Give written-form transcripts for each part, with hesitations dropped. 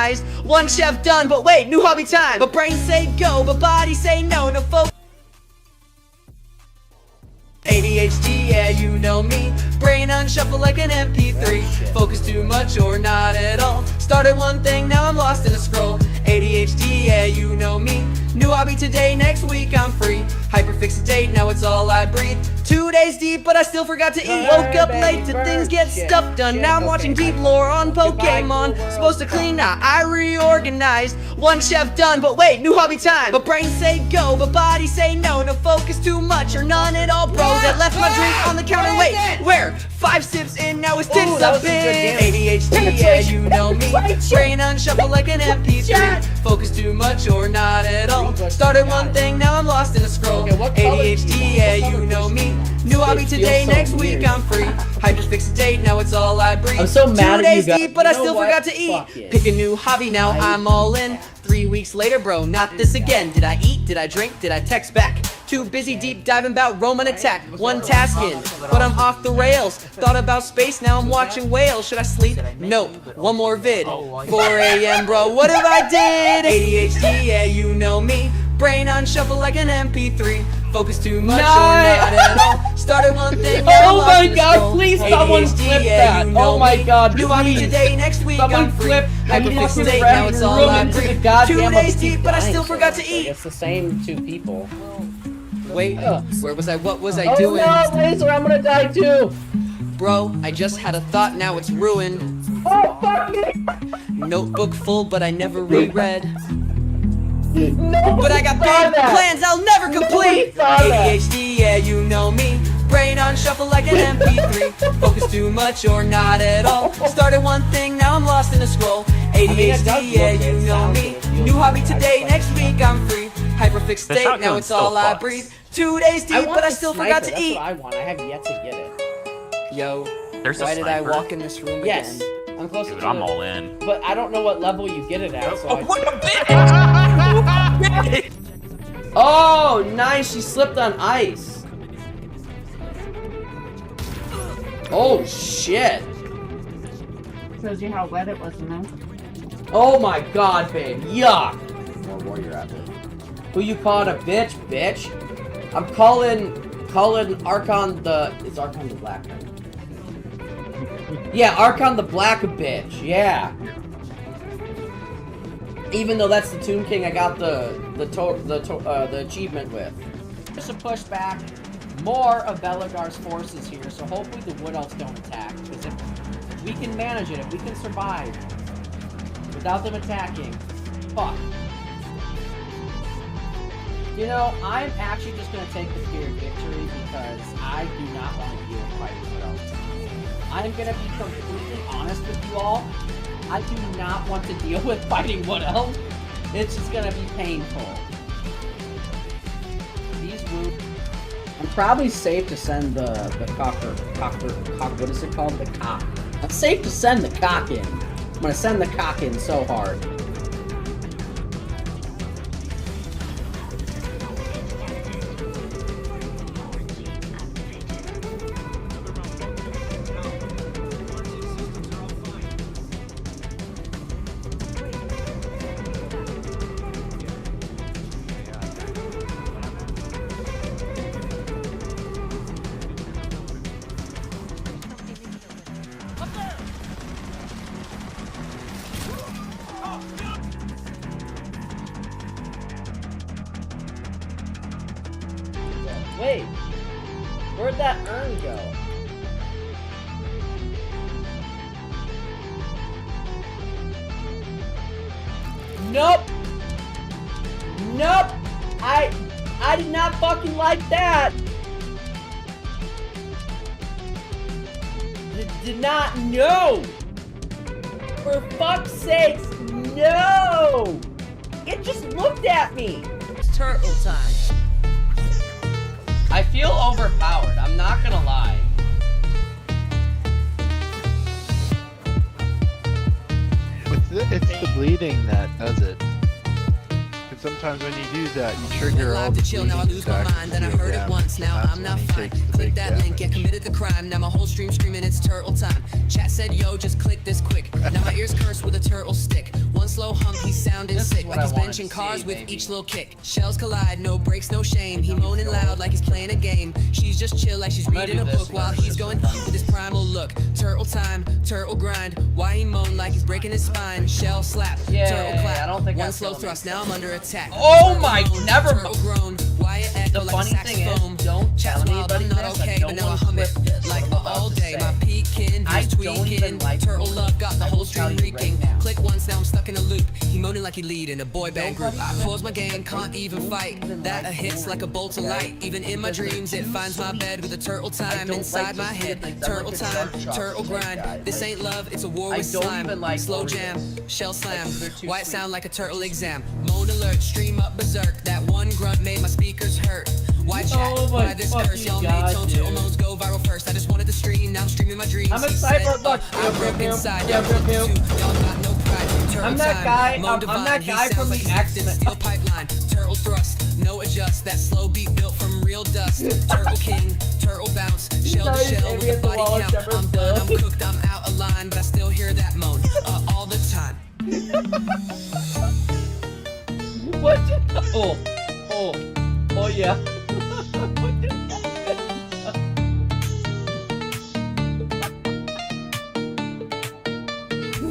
reorganized. One chef done, but wait, new hobby time. But brains say go, but body say no, no focus. ADHD, yeah, you know me. Brain unshuffle like an MP3. Focus too much or not at all. Started one thing, now I'm lost in a scroll. ADHD, yeah, you know me. New hobby today, next week I'm free. Hyperfixate, now it's all I breathe. 2 days deep, but I still forgot to eat. Woke up late to things get stuff done. Now I'm watching deep lore on Pokemon. Supposed to clean, now I reorganized. One chef done, but wait, new hobby time. But brains say go, but body say no. No focus too much or none at all, bro. That left my drink on the counter, wait, where? 5 sips in, now it's disappearing. ADHD, yeah, you know me. Brain unshuffle like an MP3. Focus too much or not at all. Started one thing, now I'm lost in a scroll. ADHD, yeah, you know me. New hobby today, next week I'm free. Hyperfixate, now it's all I breathe. I'm so mad 2 at you days guys. deep, but I still forgot to eat. Pick a new hobby, now I'm all in. 3 weeks later, bro, not this again. Did I eat? Did I drink? Did I text back? Too busy deep diving about Roman attack. One task in, but I'm off the rails. Thought about space, now I'm watching whales. Should I sleep? Nope. One more vid. 4 a.m. bro, what have I did? ADHD, yeah, you know me. Brain unshuffle like an MP3. Focus too much or not at all. Started one thing. Oh my god, please someone flip that. Oh my god, new hobby today, next week I'm free. Hyperfixate, now it's all I breathe. 2 days deep, but I still forgot to eat. It's the same two people. Wait, where was I? What was I doing? Oh no, Laser, I'm gonna die too! Bro, I just had a thought, now it's ruined. Oh, fuck me! Notebook full, but I never reread. No, But I got big plans I'll never complete! ADHD, yeah, you know me. Brain on shuffle like an MP3. Focus too much or not at all. Started one thing, now I'm lost in a scroll. ADHD, yeah, you know me. New hobby today, next week I'm free. Hyperfixate, now it's all I breathe. 2 days deep, but I still forgot to eat. That's what I want. I have yet to get it. Yo, There's why a did I sniper. walk in this room Yes, again? I'm close Dude, to I'm it. all in. But I don't know what level you get it at, so What a bitch! Oh, nice, she slipped on ice. Oh, shit. Shows you how wet it was in there. Oh my god, babe. Yuck. More warrior out there. Who you calling a bitch, bitch? I'm calling Archon the... It's Archon the Black, right? Yeah, Archon the Black a bitch. Yeah. Even though that's the Tomb King, I got the achievement with. Just to push back more of Belagar's forces here, so hopefully the Wood Elves don't attack. Because if we can manage it, if we can survive without them attacking, fuck. You know, I'm actually just gonna take the fear of victory because I do not want to deal with fighting Wood Elves. I'm gonna be completely honest with you all. I do not want to deal with fighting Wood Elves. It's just gonna be painful. These wounds. I'm probably safe to send the cock, what is it called? The cock. I'm safe to send the cock in. I'm gonna send the cock in so hard. Wait, where'd that urn go? Nope! Nope! I did not fucking like that! Did not, no! For fuck's sakes, no! It just looked at me! It's turtle time. I feel overpowered, I'm not gonna lie. It's the bleeding that does it. Because sometimes when you do that, you trigger all the chill, now I lose my mind, then I heard it once, now I'm not fine. Click that link, get committed to crime, now my whole stream screaming it's turtle time. Chat said yo, just click this quick. Now my ears curse with a turtle stick. One slow no hump, he's sounding This is sick. what Like I he's wanted to benching cars see, with baby. each little kick. Shells collide, no breaks, no shame. He moaning loud like he's playing a game. She's just chill like she's gonna reading do a this book while again. he's going with his primal look. Turtle time, turtle grind. Why he moan like he's breaking his spine? Shell slap, turtle clap. I don't think One that's slow gonna thrust, make now I'm under attack. Oh Turtle my- moan, never turtle mind. groan. Why it echo The like a funny thing is, saxophone? don't Chat's tell wild, anybody I'm not this. okay, I but don't now I want hum to it clip this, like what I'm about all to day. say. My peeking, I he's don't tweaking. even like Turtle Warhammer. love got the I whole will tell stream you right reeking. now. Click once, now I'm stuck in a loop. He moaning like he lead in a boy band group. Nobody Pause my game, can't even fight. That a hits like a bolt of light. Even in my dreams, it finds my bed with a turtle time don't inside like my to see head. things. I'm Turtle like a time, shark turtle shop grind. guy. This ain't love, it's a war I with don't slime. even like Slow Oreos. jam, shell slam. they're too Why it sweet. sound like a turtle exam? Moan alert, stream up berserk. That one grunt made my speakers hurt. Why chat? Oh my Why this fucking curse? Y'all God, made tone dude. turtle moans go viral first. I just wanted to stream, now I'm streaming my dreams. I'm He excited said, for- look, I broke inside. yeah, y'all yeah. too. Y'all got no pride. Turtle I'm that time, guy- moan I'm divine. that He guy sounds from like the he's next in a X-Men. steel pipeline. Turtle thrust, no adjust. That slow beat built from real dust. Turtle king, turtle bounce, shell to Nice, shell and with we a have the body Wallace count. Shepard I'm done, I'm still. cooked, I'm out of line, but I still hear that moan all the time. What? Oh yeah.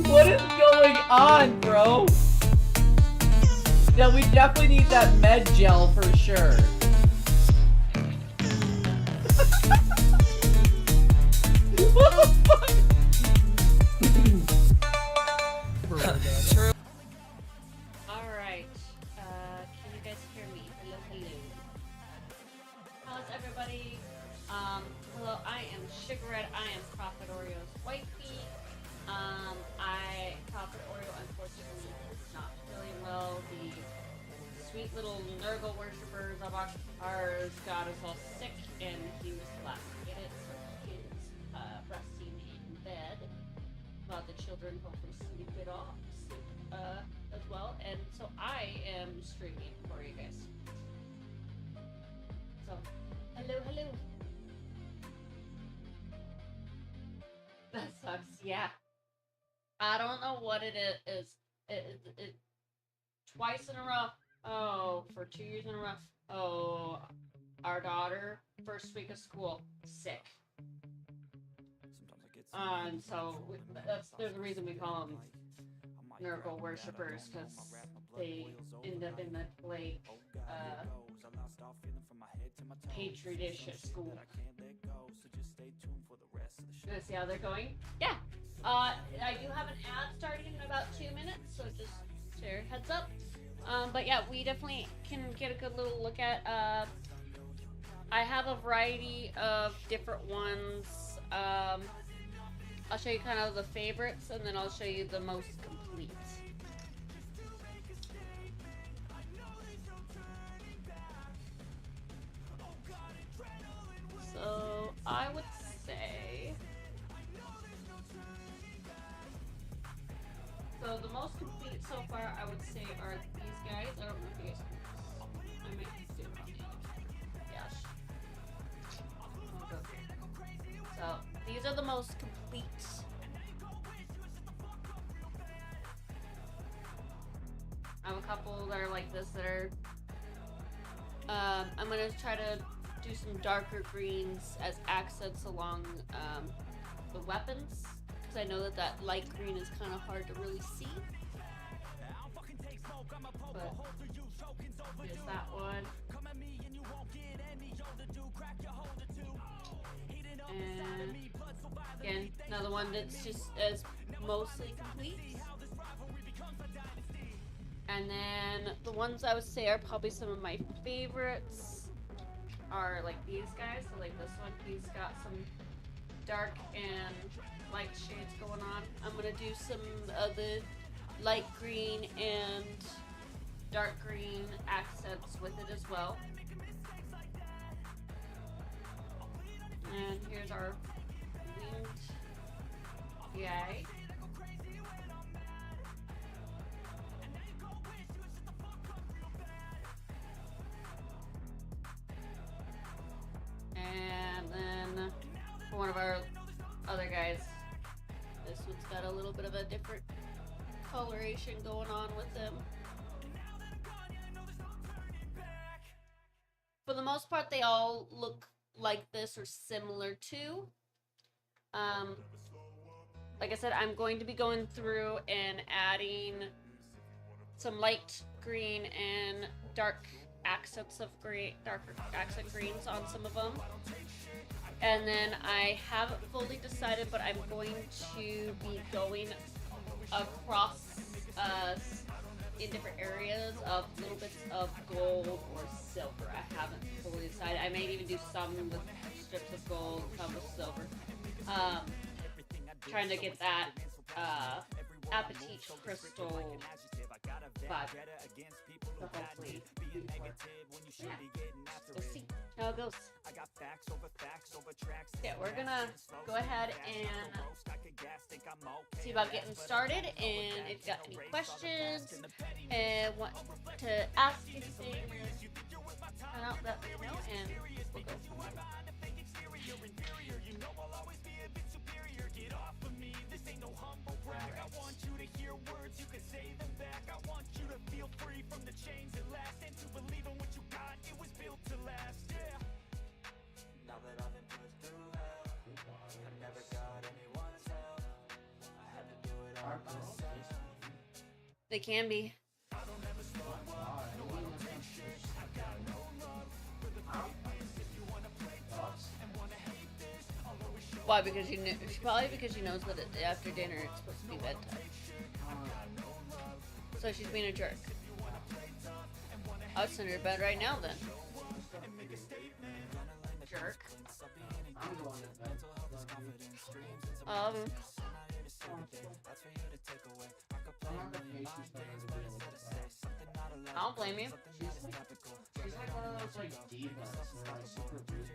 What is going on, bro? Yeah, we definitely need that med gel for sure. What the fuck? Alright. Can you guys hear me? Hello, hello. How's everybody? Hello, I am Sugar Red. I am Prophet Oreo's wifey. Prophet Oreo unfortunately is not feeling well. The sweet little Nurgle worshippers of ours got us all sick, and he was the last to get it, so he is resting in bed while the children hopefully sleep it off, as well. And so I am streaming for you guys. So, hello, hello. That sucks, yeah. I don't know what it is. It twice in a row. Oh, for 2 years in a row. Oh, our daughter, first week of school, sick. And so there's a reason we call them Nurgle worshippers, because they end up in the like petri dish at school. Gonna see how they're going. Yeah. I do have an ad starting in about 2 minutes, so just share heads up. But yeah, we definitely can get a good little look at. I have a variety of different ones. I'll show you kind of the favorites, and then I'll show you the most complete. So I would say. So the most complete so far, I would say, are these guys. I don't know if you guys can. I might do it on the other. Gosh. So these are the most complete. I have a couple that are like this that are. I'm gonna try to do some darker greens as accents along the weapons. I know that light green is kind of hard to really see. But here's that one. And again, another one that's just as mostly complete. And then the ones I would say are probably some of my favorites are like these guys. So like this one, he's got some dark and light shades going on. I'm gonna do some of the light green and dark green accents with it as well. And here's our winged guy. And then one of our other guys. This one's got a little bit of a different coloration going on with them. For the most part, they all look like this or similar to. Like I said, I'm going to be going through and adding some light green and dark accents of green, darker accent greens on some of them. And then I haven't fully decided, but I'm going to be going across in different areas of little bits of gold or silver. I haven't fully decided. I may even do some with strips of gold, some with silver. Trying to get that apatite crystal vibe. So hopefully, yeah. We'll see how it goes. Yeah, we're gonna go ahead and see about getting started. And if you got any questions and want to ask anything, let me know, and we'll go from there. They can be. Why? Because you knew. Probably because she knows that after dinner it's supposed to be bedtime. So she's being a jerk. I'll send her to bed right now then. Jerk. I'm going to bed. Um. I don't blame you. She's like one of those like divas, they're like super rude.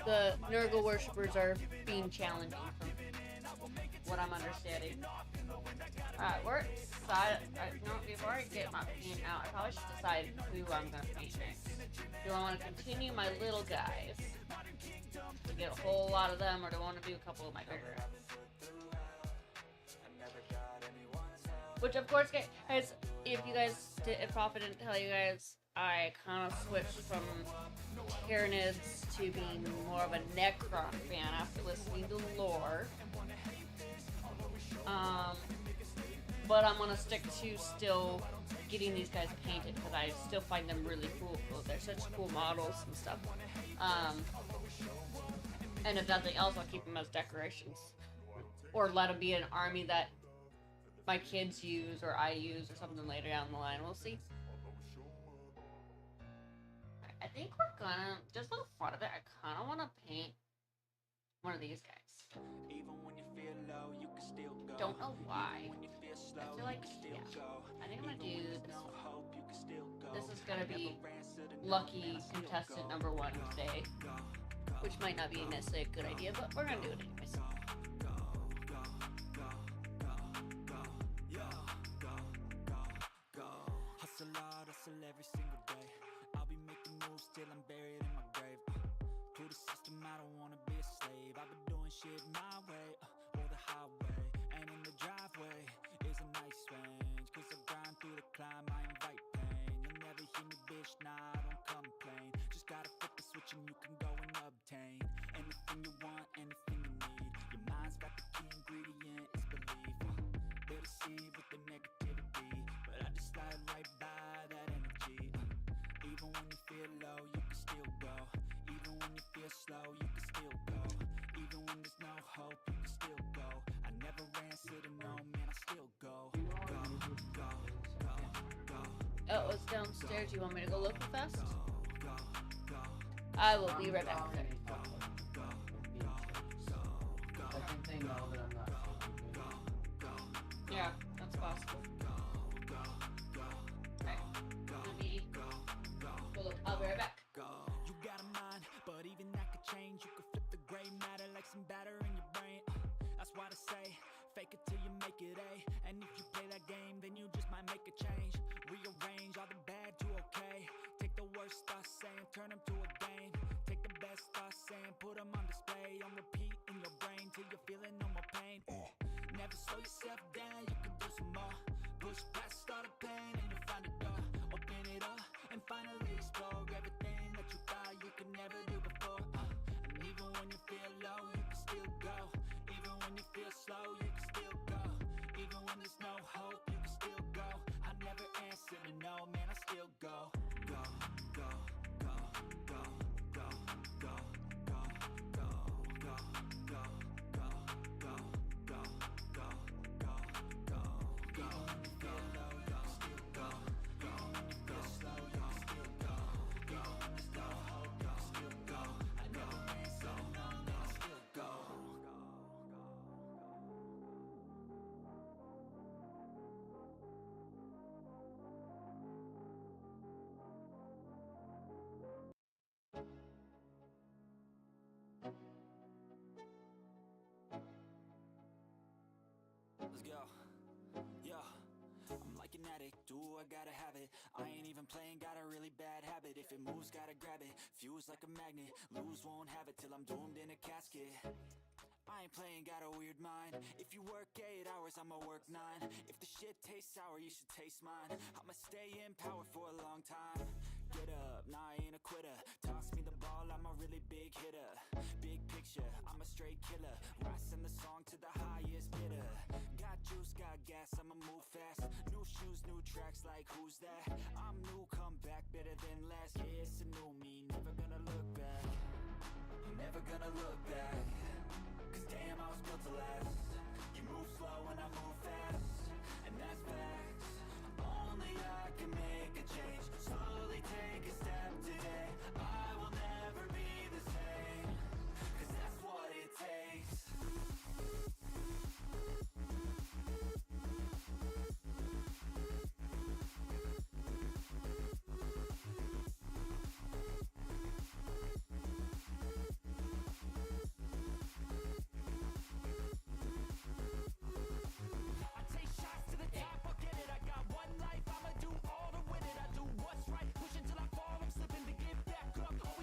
The Nurgle worshippers are being challenging from what I'm understanding. Alright, we're decided. No, before I get my paint out, I probably should decide who I'm going to paint next. Do I want to continue my little guys to get a whole lot of them, or do I want to do a couple of my bigger? Which, of course, guys, if Prophet didn't tell you guys, I kind of switched from Tyranids to being more of a Necron fan after listening to lore. But I'm gonna stick to still getting these guys painted because I still find them really cool. They're such cool models and stuff. And if nothing else, I'll keep them as decorations, or let them be an army that my kids use or I use or something later down the line. We'll see. I think we're gonna, just for the fun of it, I kind of want to paint one of these guys. Don't know why. I feel like, yeah. I think I'm gonna do this one. This is gonna be lucky contestant number 1 today, which might not be necessarily a good idea, but we're gonna do it anyways. Hustle hard, hustle every single day. I'll be making moves till I'm buried in my grave. To the system, I don't wanna be a slave. I've been doing shit my way, or the highway. And in the driveway is a nice range. Cause I grind through the climb, I invite pain. You'll never hear me, bitch, nah, I don't complain. Just gotta flip the switch and you can go and obtain anything you want, anything you need. Your mind's got the key ingredient, it's belief. They deceive with the negativity, but I just slide right by that energy. Even when you feel low, you can still go. Even when you feel slow, you can still go. Even when there's no hope, you can still go. I never answer to no, man, I still go. Go, go, go, go. Oh, it's downstairs. You want me to go look fast? I will be right back. I think they know that I'm not. Yeah, that's possible. Alright. I'll be right back. You got a mind, but even that could change. You could flip the gray matter like some batter in your brain. That's why they say, fake it till you make it A. And if you play that game, then you just might make a change. Rearrange all the bad to okay. Take the worst thoughts saying, turn them to a game. Take the saying, put them on display, on repeat in your brain till you're feeling no more pain. Never slow yourself down, you can do some more. Push past all the pain and you'll find a door. Open it up and finally explore everything that you thought you could never do before. And even when you feel low, you can still go. Even when you feel slow, you can still go. Even when there's no hope, you can still go. I never answer to no, man, I still go. Go, go, go, go, go, go, go, go, go, go, go, go, go, go, go, go, go. Feel low, you can still go. Go, feel slow, you can still go. Go, there's no hope, you can still go. I never answer to no, man, I still go. Let's go. Yo, I'm like an addict, do I gotta have it. I ain't even playing, got a really bad habit. If it moves, gotta grab it. Fuse like a magnet, lose, won't have it till I'm doomed in a casket. I ain't playing, got a weird mind. If you work 8 hours, I'ma work 9. If the shit tastes sour, you should taste mine. I'ma stay in power for a long time. Get up, nah, I ain't a quitter. Toss me the ball, I'm a really big hitter. Big picture, I'm a straight killer. Rising the song to the highest bidder. Got juice, got gas, I'ma move fast. New shoes, new tracks, like who's that? I'm new, come back, better than last. Yeah, it's a new me, never gonna look back. Never gonna look back. Cause damn, I was built to last. You move slow and I move fast, and that's facts. Only I can make a change. Slowly take a step today. I will never be the same. Cause that's what it takes.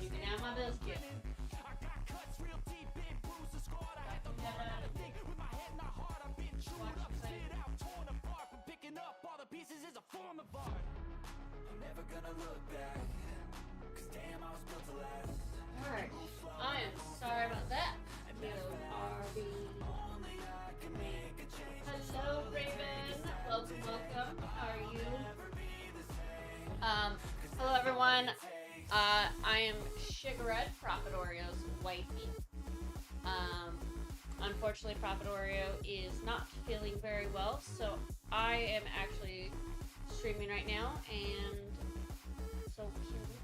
You can have my biscuit. I'm never gonna look back. Cause damn, I was built to last. Alright, I am sorry about that. Hello, Raven. Welcome, welcome. How are you? Hello, everyone. I am Sugarette, Prophet Oreo's wifey. Unfortunately, Prophet Oreo is not feeling very well, so I am actually streaming right now, and so cute.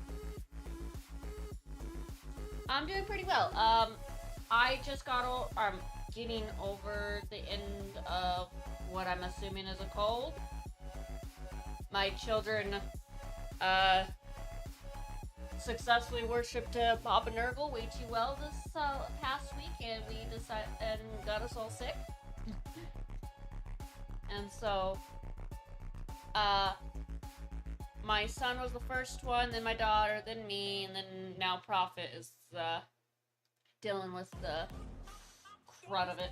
I'm doing pretty well. I just I'm getting over the end of what I'm assuming is a cold. My children, successfully worshipped Papa Nurgle way too well this past week, and we decided and got us all sick. And so, my son was the first one, then my daughter, then me, and then now Prophet is dealing with the crud of it.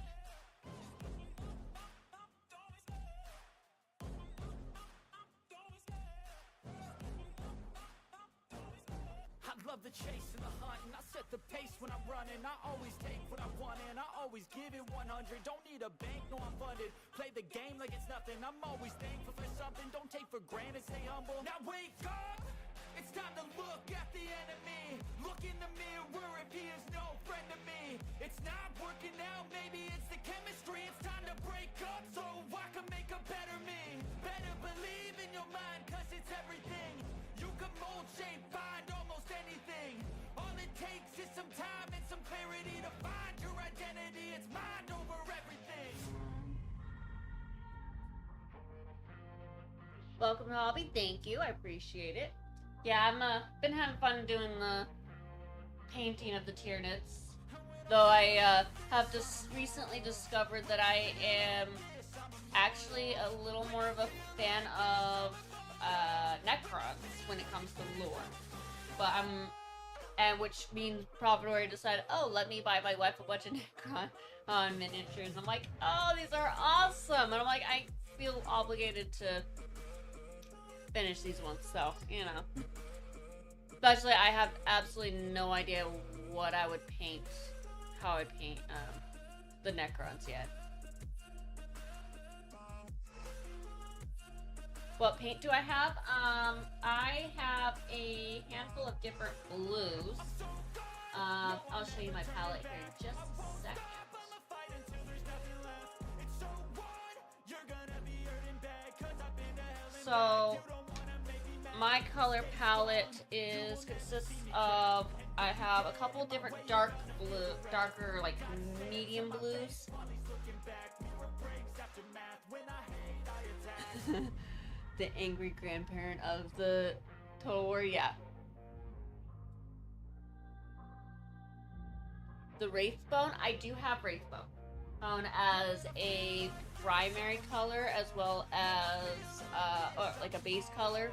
I love the chase and the hunt, and I set the pace when I'm running. I always take what I want and I always give it 100. Don't need a bank, no, I'm funded. Play the game like it's nothing. I'm always thankful for something. Don't take for granted, stay humble. Now wake up! It's time to look at the enemy. Look in the mirror if he is no friend to me. It's not working out, maybe it's the chemistry. It's time to break up so I can make a better me. Better believe in your mind, cause it's everything. You can mold, shape, find almost anything. All it takes is some time and some clarity to find your identity. It's mind over everything. Welcome to Hobby, thank you, I appreciate it. Yeah, I'm been having fun doing the painting of the Tyranids. Though I have just recently discovered that I am actually a little more of a fan of Necrons when it comes to lore. But I'm And which means Providore decided, oh, let me buy my wife a bunch of Necron miniatures. I'm like, oh, these are awesome. And I'm like, I feel obligated to finish these ones. So, you know. Especially, I have absolutely no idea what I would paint, how I'd paint the Necrons yet. What paint do I have? I have a handful of different blues. I'll show you my palette here in just a second. So, my color palette consists of, I have a couple different darker, like medium blues. The angry grandparent of the Total War, yeah. The Wraithbone, I do have Wraithbone as a primary color as well as or like a base color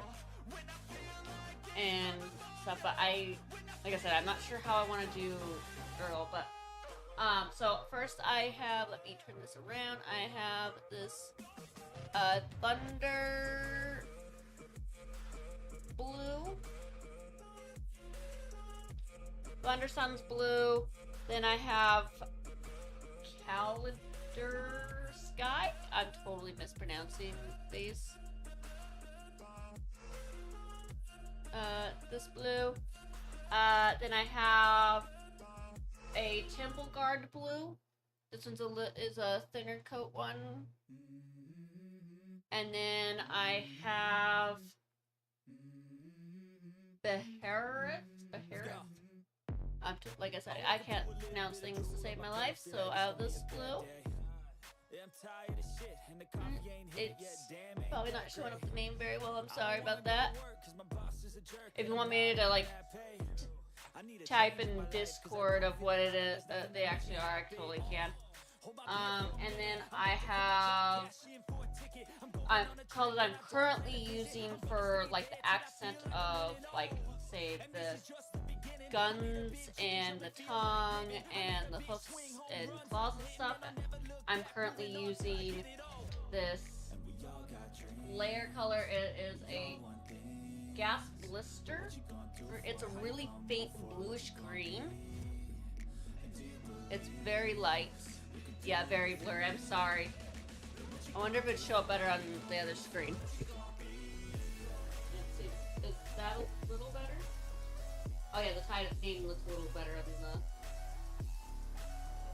and stuff. But like I said, I'm not sure how I want to do Earl. But so first I have, let me turn this around. I have this Thunder Blue, Thunder Sun's Blue. Then I have Calendar Sky. I'm totally mispronouncing these. This blue. Then I have a Temple Guard Blue. This one's is a thinner coat one. And then I have Behareth. Like I said, I can't pronounce things to save my life, so I have this blue. It's probably not showing up the name very well. I'm sorry about that. If you want me to like type in Discord of what it is they actually are, I totally can. And then I have colors I'm currently using for like the accent of like say the guns and the tongue and the hoofs and claws and stuff. I'm currently using this layer color. It is a gas blister. It's a really faint bluish green. It's very light. Yeah, very blurry. I'm sorry. I wonder if it'd show up better on the other screen. Let's see. Is that a little better? Oh yeah, the Tide of Name looks a little better than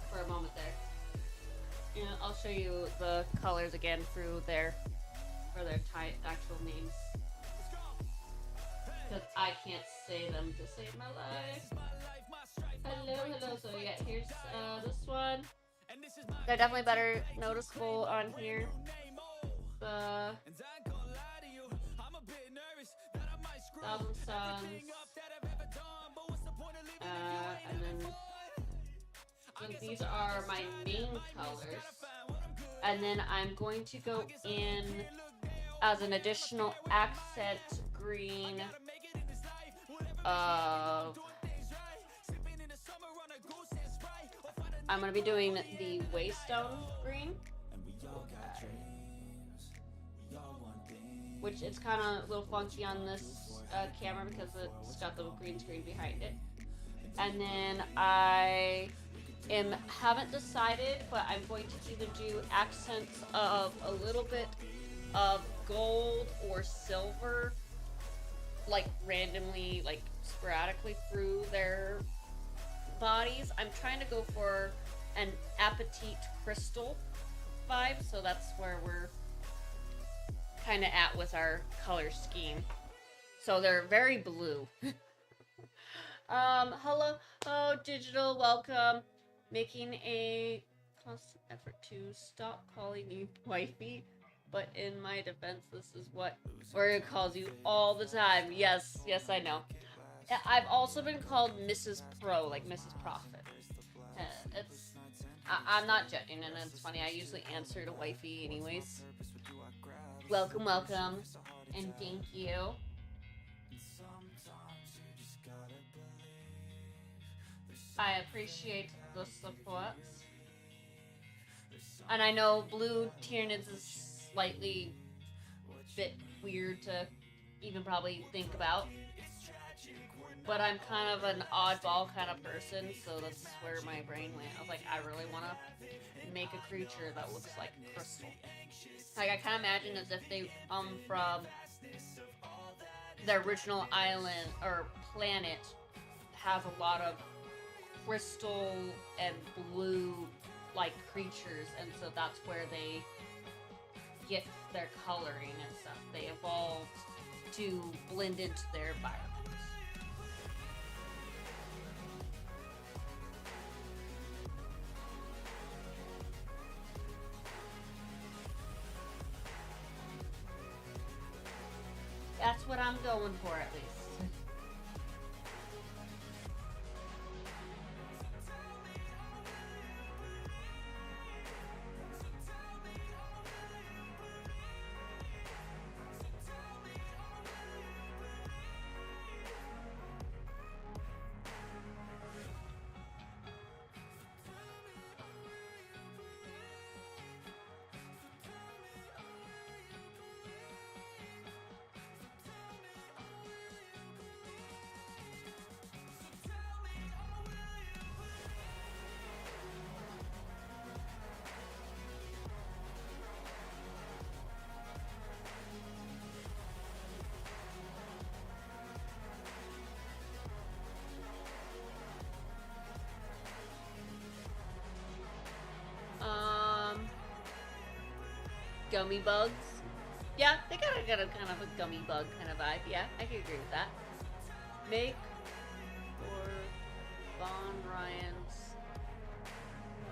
for a moment there. And I'll show you the colors again through their actual names. Because I can't say them to save my life. Hello. So yeah, here's this one. They're definitely better noticeable on here. The Thousand Suns. And then these are my main colors. And then I'm going to go in as an additional accent green of I'm going to be doing the Waystone green, which it's kind of a little funky on this camera because it's got the green screen behind it. And then I haven't decided, but I'm going to either do accents of a little bit of gold or silver, like randomly, like sporadically through their bodies. I'm trying to go for an apatite crystal vibe, so that's where we're kind of at with our color scheme. So they're very blue. Hello, Digital, welcome. Making a constant effort to stop calling you wifey, but in my defense, this is what Warrior calls you all the time. Yes, I know. I've also been called Mrs. Pro, like Mrs. Prophet. I'm not judging, and it's funny. I usually answer to wifey anyways. Welcome, and thank you. I appreciate the support. And I know blue Tyranids is slightly bit weird to even probably think about. But I'm kind of an oddball kind of person, so that's where my brain went. I was like, I really want to make a creature that looks like crystal. Like, I kind of imagine as if they come from the original island or planet has a lot of crystal and blue like creatures, and so that's where they get their coloring and stuff. They evolved to blend into their environment. That's what I'm going for, at least. Gummy bugs. Yeah, they got a kind of a gummy bug kind of vibe. Yeah, I can agree with that. Make or Von Ryan's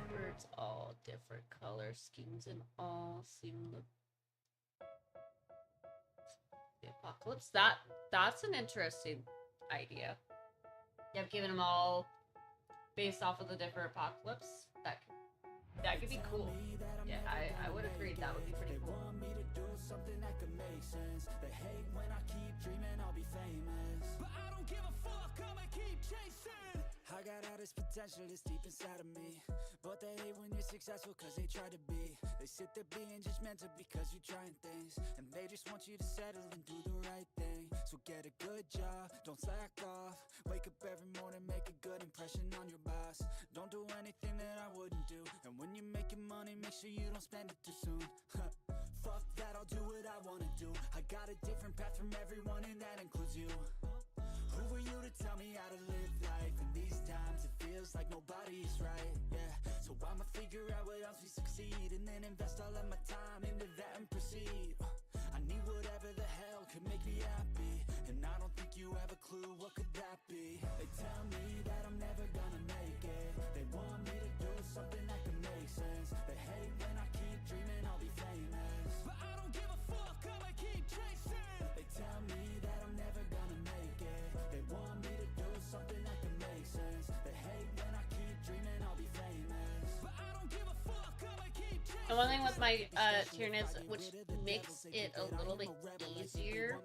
birds all different color schemes and all seem the apocalypse. That's an interesting idea. Yeah, I've given them all based off of the different apocalypse. That could be cool. Yeah, I would agree that would be pretty cool. Something that could make sense. They hate when I keep dreaming I'll be famous, but I don't give a fuck, I'ma keep chasing. I got all this potential that's deep inside of me, but they hate when you're successful cause they try to be. They sit there being judgmental because you're trying things, and they just want you to settle and do the right thing. So get a good job, don't slack off. Wake up every morning, make a good impression on your boss. Don't do anything that I wouldn't do, and when you're making money, make sure you don't spend it too soon. Fuck that, I'll do what I wanna do. I got a different path from everyone, and that includes you. Who are you to tell me how to live life? In these times it feels like nobody's right, yeah. So I'ma figure out what else we succeed, and then invest all of my time into that and proceed. I need whatever the hell could make me happy, and I don't think you have a clue what could that be. They tell me that I'm never gonna make it. They want me to do something that can make sense. They hate when I keep dreaming I'll be famous, but I don't give a fuck, I'ma keep chasing. They tell me that I'm never gonna make it. They want me to do something that can make sense. They hate when I keep dreaming I'll be famous, but I don't give a fuck, I'ma keep chasing. And one thing with my Tyranids, which makes it a little bit easier,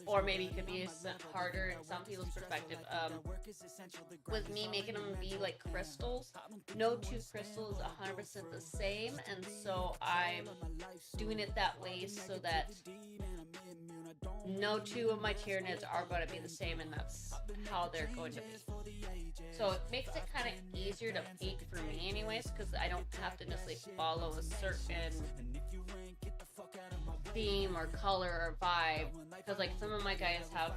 or maybe could be harder in some people's perspective, with me making them be like crystals, no two crystals 100% the same, and so I'm doing it that way so that no two of my Tyranids are going to be the same, and that's how they're going to be. So it makes it kind of easier to make for me anyways, because I don't have to necessarily follow a certain theme or color or vibe, because like some of my guys have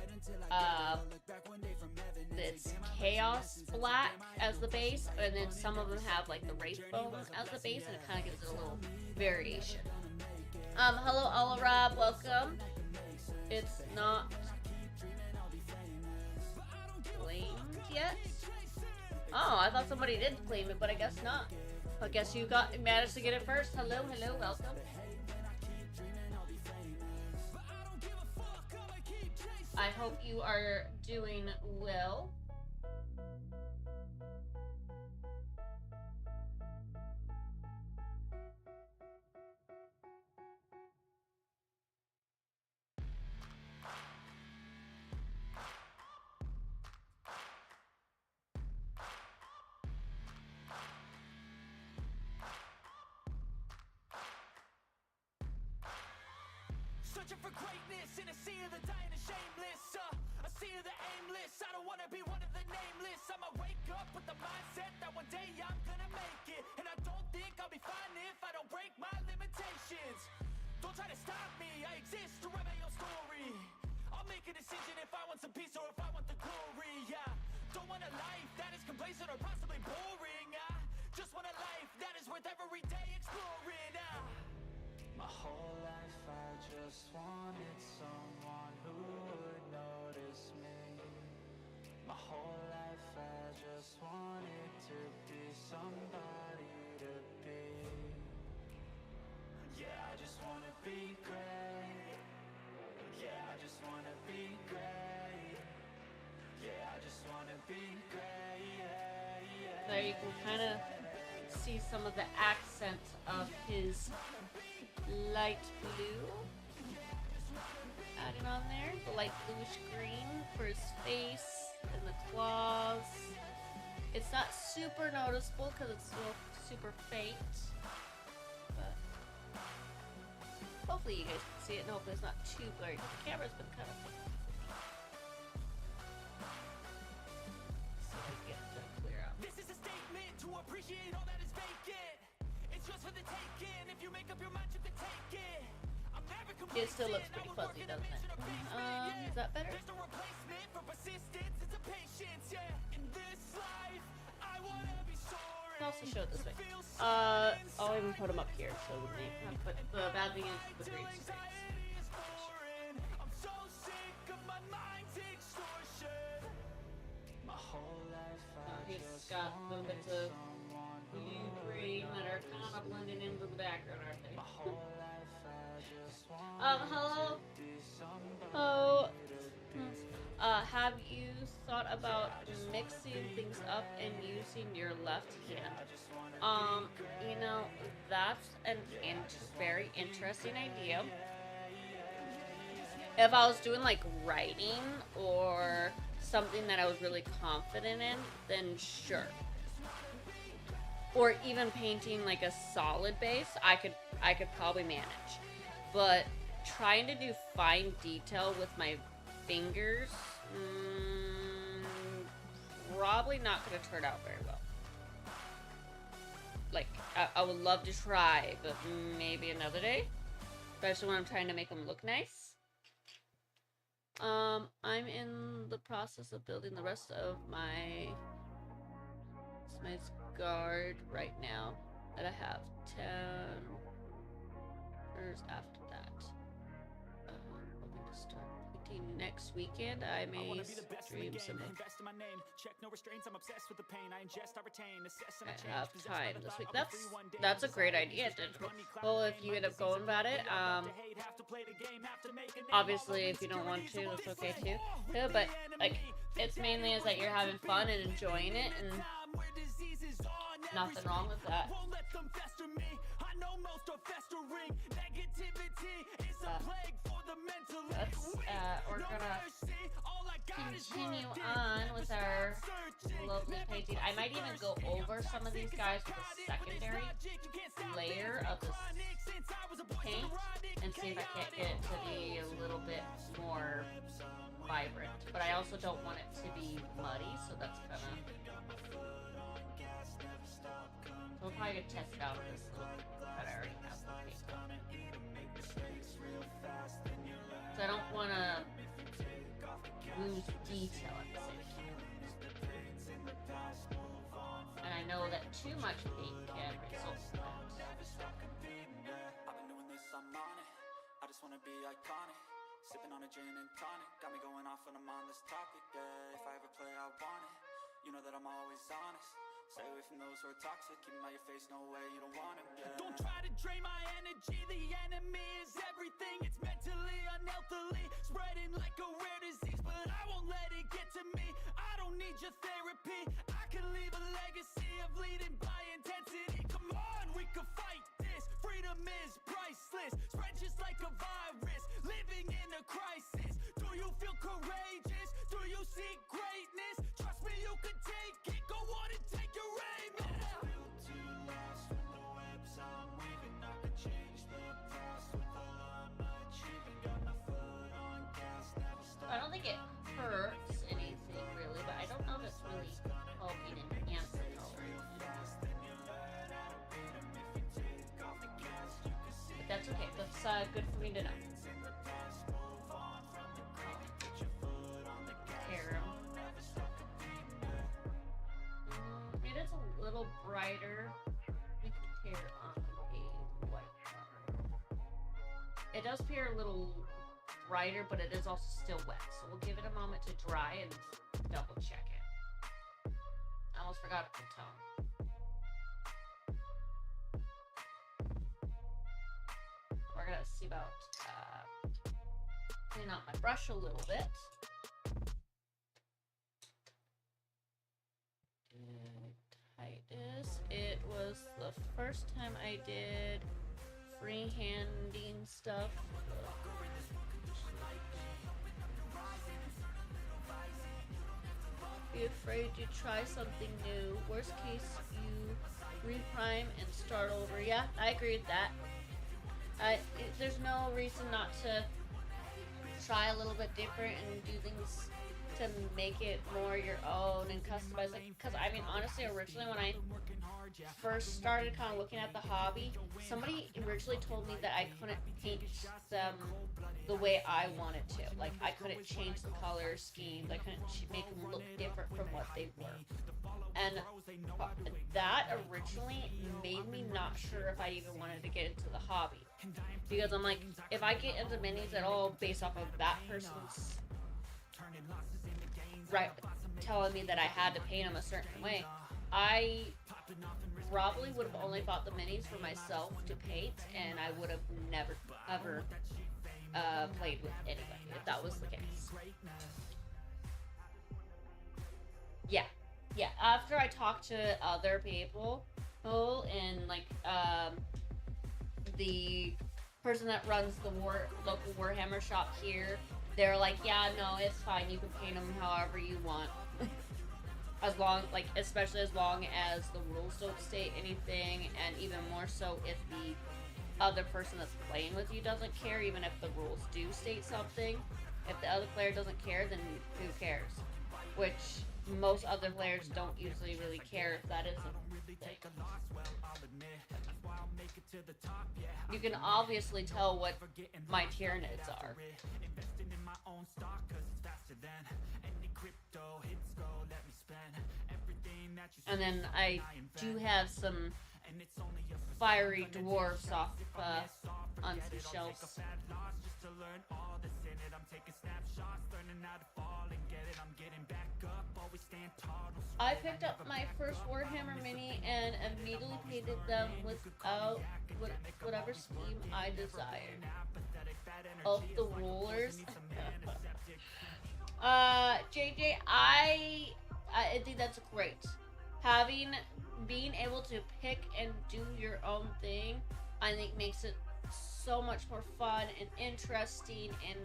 it's chaos black as the base, and then some of them have like the rainbow as the base, and it kind of gives it a little variation. Hello Alla Rob, welcome. It's not claimed yet. Oh, I thought somebody did claim it, but I guess not. I guess you managed to get it first. Hello, welcome. I hope you are doing well. this in a sea of the dying and shameless, a sea of the aimless. I don't wanna be one of the nameless. I'ma wake up with the mindset that one day I'm gonna make it, and I don't think I'll be fine if I don't break my limitations. Don't try to stop me, I exist to write my own story. I'll make a decision if I want some peace or if I want the glory, yeah. Don't want a life that is complacent or possibly boring, I just want a life that is worth every day exploring, My whole life I just wanted someone who would notice me. My whole life I just wanted to be somebody to be. Yeah, I just wanna be great. Yeah, I just wanna be great. Yeah, I just wanna be great. There you can kind of see some of the accent of his light blue added on there. The light bluish green for his face and the claws. It's not super noticeable because it's still super faint. But hopefully you guys can see it and hopefully it's not too blurry. The camera's been kind of This is a statement to appreciate all that is vacant. It's just for the taking. If you make up your mind, you can take it. I'm never complacent. It still looks pretty fuzzy, doesn't it? Is that better? There's no replacement for persistence. It's a patience, yeah. In this life, I wanna be soaring. I'll also show it this way. I'll even put them up here so they have, but the bad thing is the green screens. I'm so sick of my mind's extortion. My whole life He's got little bits of blue green that are kind of blending into the background, aren't they? Hello. Oh. Have you thought about mixing things up and using your left hand? You know, that's a very interesting idea. If I was doing like writing or something that I was really confident in, then sure. Or even painting like a solid base, I could probably manage. But trying to do fine detail with my fingers, probably not going to turn out very well. Like, I would love to try, but maybe another day. Especially when I'm trying to make them look nice. I'm in the process of building the rest of my guard right now. And I have 10 hours after that. Hoping to start painting next weekend. I may stream some. I have time this week. That's a great idea. Well, if you end up going about it, obviously if you don't want to, that's okay too. Yeah, but like, it's mainly is that you're having fun and enjoying it, and nothing wrong with that. We're gonna continue on with our lovely painting. I might even go over some of these guys with a secondary layer of this paint and see if I can't get it to be a little bit more vibrant. But I also don't want it to be muddy, so that's kind of... So we'll probably get tested out of this little that I already have the paint on. So I don't want to lose detail at the same time. And I know that too much paint can result in that. I've been doing this, I'm on it. I just wanna be iconic. Sipping on a gin and tonic. Got me going off when I'm on this topic, yeah. If I ever play, I want it. You know that I'm always honest. Stay away from those who are toxic. Keep them out your face, no way, you don't want them, yeah. Don't try to drain my energy. The enemy is everything. It's mentally, unhealthily, spreading like a rare disease. But I won't let it get to me. I don't need your therapy. I can leave a legacy of leading by intensity. Come on, we can fight this. Freedom is priceless. Spread just like a virus. Living in a crisis. Do you feel courageous? Do you seek greatness? Trust me, you can take it. Go on and take your aim. Built to last with the webs I'm weaving. I could change the past with all I'm achieving. Got my foot good for me to know. Tear 'em. It is a little brighter. We can tear on a white one. It does appear a little brighter, but it is also still wet. So we'll give it a moment to dry and double check it. I almost forgot the tone. We're gonna see about clean out my brush a little bit. It was the first time I did freehanding stuff. Be afraid to try something new. Worst case, you reprime and start over. Yeah, I agree with that. There's no reason not to try a little bit different and do things to make it more your own and customize it. Because I mean, honestly, originally when I first started kind of looking at the hobby, somebody originally told me that I couldn't paint them the way I wanted to. Like, I couldn't change the color schemes. I couldn't make them look different from what they were. And that originally made me not sure if I even wanted to get into the hobby. Because I'm like, if I get into minis at all based off of that person's telling me that I had to paint them a certain way, I probably would have only bought the minis for myself to paint, and I would have never ever played with anybody if that was the case. Yeah. After I talked to other people, and like the person that runs the local Warhammer shop here, they're like, yeah, no, it's fine. You can paint them however you want. Especially as long as the rules don't state anything, and even more so if the other person that's playing with you doesn't care, even if the rules do state something. If the other player doesn't care, then who cares? Which most other players don't usually really care if that isn't. You can obviously tell what my Tyranids are. And then I do have some fiery dwarves off on some shelves. I picked up my first Warhammer mini and immediately painted them without whatever scheme I desired. Of the rulers. JJ, I think that's great. Being able to pick and do your own thing, I think makes it so much more fun and interesting, and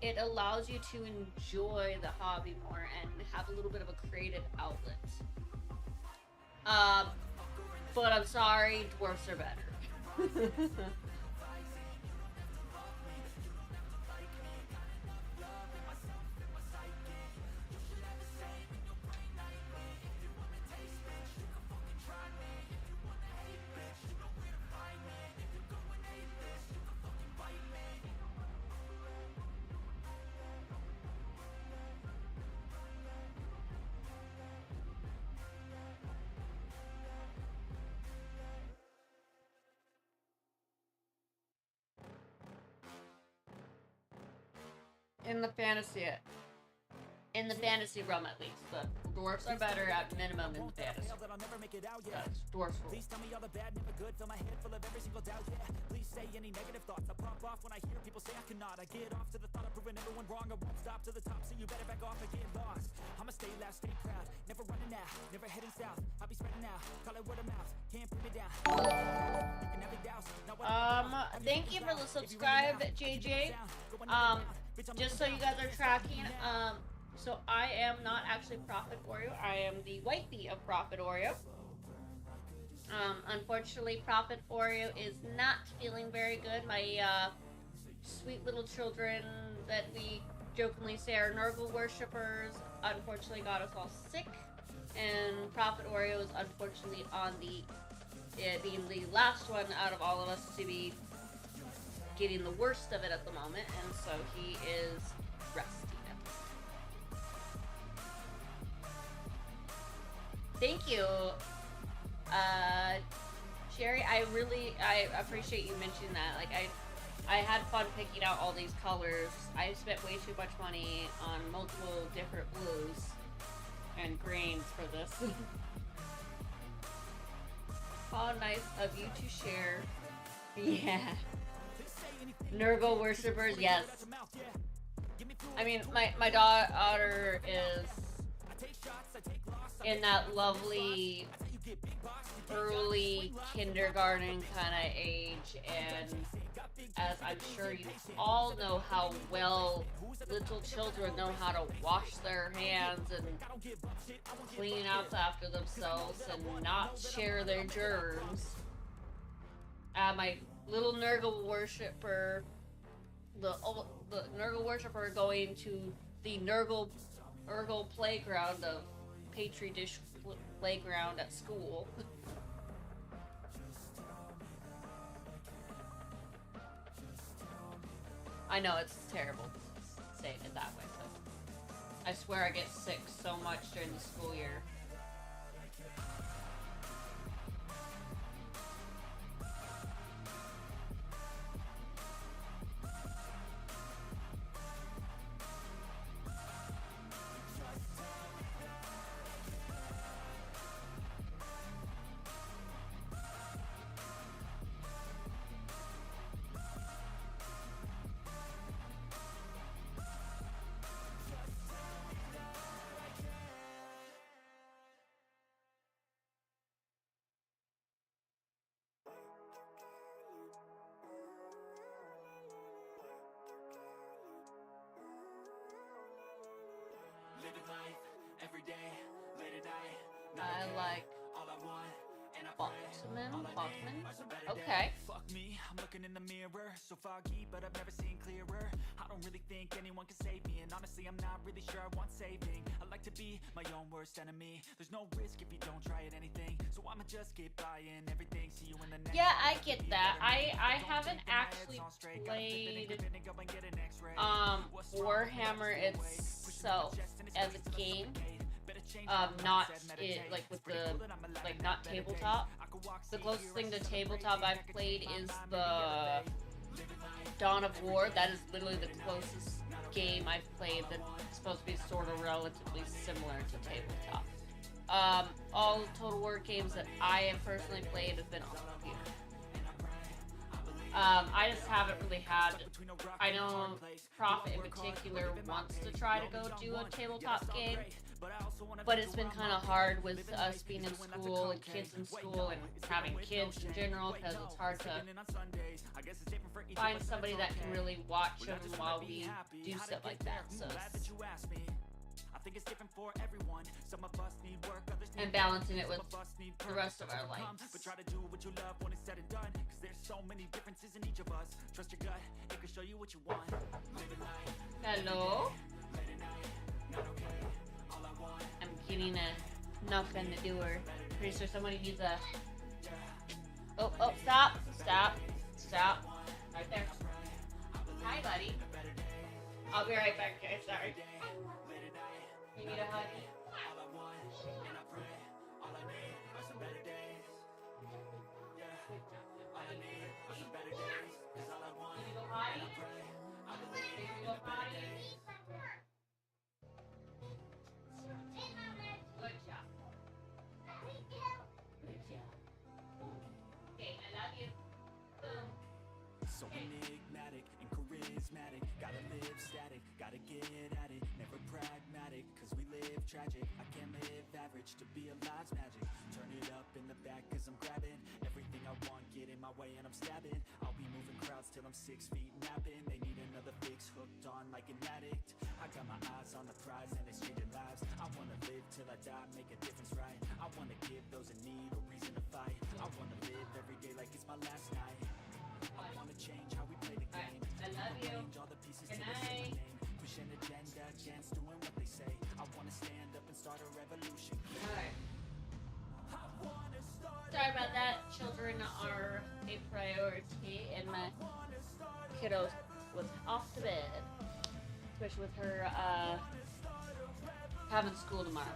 it allows you to enjoy the hobby more and have a little bit of a creative outlet. But I'm sorry, dwarfs are better. In the fantasy realm, at least, the dwarfs are better at minimum in the fantasy. That's dwarfs rule. Please tell me all the bad, never good. Fill my head full of every single doubt, yeah. Please say any negative thoughts. I pop off when I hear people say I cannot. I get off to the thought of proving everyone wrong. I won't stop to the top, so you better back off and get lost. I'ma stay loud, stay proud. Never running out, never heading south. I'll be spreading out, call it word of mouth. Can't put me down. You can never douse. Thank you for the subscribe, JJ. Just so you guys are tracking, so I am not actually Prophet Oreo. I am the white bee of Prophet Oreo. Unfortunately, Prophet Oreo is not feeling very good. My sweet little children that we jokingly say are Nurgle worshippers unfortunately got us all sick, and Prophet Oreo is unfortunately on the being the last one out of all of us to be getting the worst of it at the moment, and so he is resting at this time. Thank you, Sherry. I appreciate you mentioning that. Like, I had fun picking out all these colors. I spent way too much money on multiple different blues and greens for this. How nice of you to share. Yeah. Nurgle worshippers, yes. I mean, my daughter is in that lovely early kindergarten kind of age, and as I'm sure you all know how well little children know how to wash their hands and clean up after themselves and not share their germs. My little Nurgle worshipper, the Nurgle worshipper going to the Nurgle playground of Petri dish playground at school. I know it's terrible saying it that way, but I swear I get sick so much during the school year. I like Bachman. Okay. Fuck me, I'm looking in the mirror, so foggy, but I've never seen clearer. I don't really think anyone can save me, and honestly, I'm not really sure I want saving. I like to be my own worst enemy. There's no risk if you don't try at anything, so I'ma just get buying everything. See you in the next. Yeah, I get that. I haven't actually played Warhammer itself as a game. Not it like with the not tabletop. The closest thing to tabletop I've played is the Dawn of War. That is literally the closest game I've played that's supposed to be sort of relatively similar to tabletop. All Total War games that I have personally played have been on the computer. I just haven't really had. I know Prophet in particular wants to try to go do a tabletop game, but it's been kind of hard with us being in school and kids in school and having kids in general, because it's hard to find somebody that can really watch them while we do stuff like that. So and balancing it with the rest of our lives. But try to do what you love when it's said and done, cause there's so many differences in each of us. Trust your gut, it can show you what you want. Hello? I'm getting a knock on the door. Pretty sure somebody needs a... Oh, stop. Right there. Hi, buddy. I'll be right back, guys. Sorry. You need a hug? Good job. Okay, I love you. So enigmatic and charismatic, gotta live static, gotta get at it, never pragmatic, cause we live tragic. I can't live average, to be alive's magic. Turn it up in the back cause I'm grabbing everything I want, get in my way and I'm stabbing. I'll be moving crowds till I'm 6 feet napping. They need another fix, hooked on like an addict. I got my eyes on the prize and it's changing lives. I wanna live till I die, make a difference, right? I wanna give those in need a reason to fight. I wanna live every day like it's my last night. I wanna change how we play the game. I love you. All the pieces Good to the same night. name. Push an agenda, chance doing what they say. I wanna stand up and start a revolution. Alright. Sorry about that. Children are a priority in my kiddo was off to bed, especially with her having school tomorrow.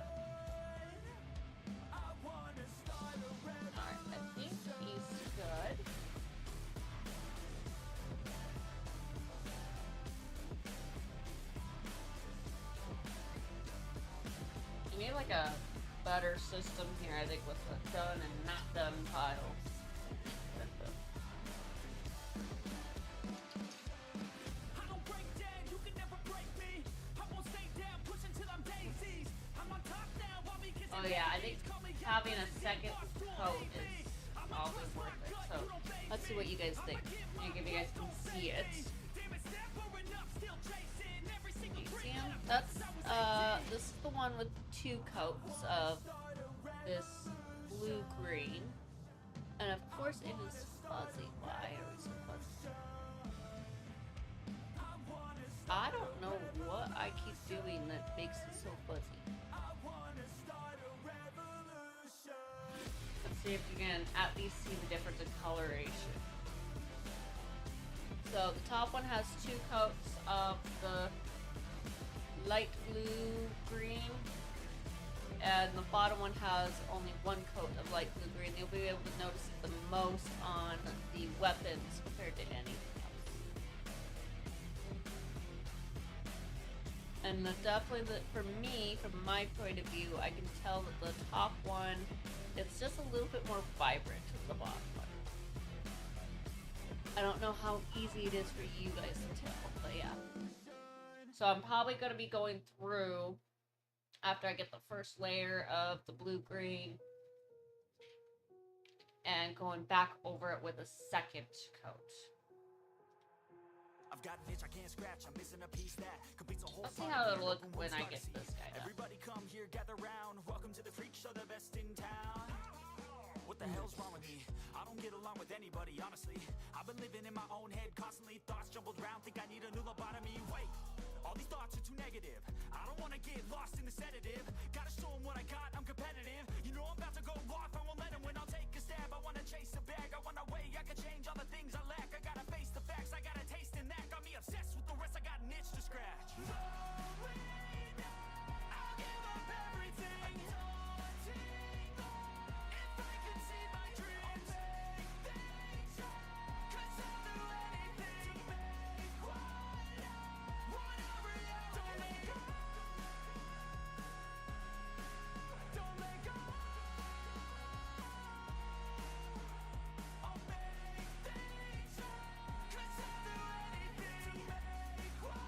Alright, I think he's good. He made like a better system here, I think, with the done and not done piles. Oh yeah, I think having a second coat is always worth it. So let's see what you guys think. Maybe if you guys can see it. Can you see him? That's this is the one with 2 coats of this blue-green. And of course it is fuzzy. Why are we so fuzzy? I don't know what I keep doing that makes it so fuzzy. Let's see if you can at least see the difference in coloration. So the top one has 2 coats of the light blue-green, and the bottom one has only 1 coat of light blue-green. You'll be able to notice it the most on the weapons compared to anything else. And definitely, for me, from my point of view, I can tell that the top one, it's just a little bit more vibrant than the bottom one. I don't know how easy it is for you guys to tell, but yeah. So I'm probably going to be going through, after I get the first layer of the blue-green, and going back over it with a second coat. I've got an itch I can't scratch. I'm missing a piece that completes a whole. Let's see how it'll look when I get this guy done. Everybody come here, gather round. Welcome to the freak show, the best in town. What the hell's wrong with me? I don't get along with anybody, honestly. I've been living in my own head, constantly thoughts jumbled round. Think I need a new lobotomy. Wait, all these thoughts are too negative. I don't wanna get lost in the sedative. Gotta show them what I got, I'm competitive. You know I'm about to go off, I won't let them win. I'll take a stab, I wanna chase a bag. I wanna way I can change all the things I lack. I gotta face the facts, I got a taste in that. Got me obsessed with the rest, I got an itch to scratch. I'll give up everything. If I can see my dreams, cause I'll do anything to make what a reality. Don't let go. I'll make things right, cause I'll do anything to make what a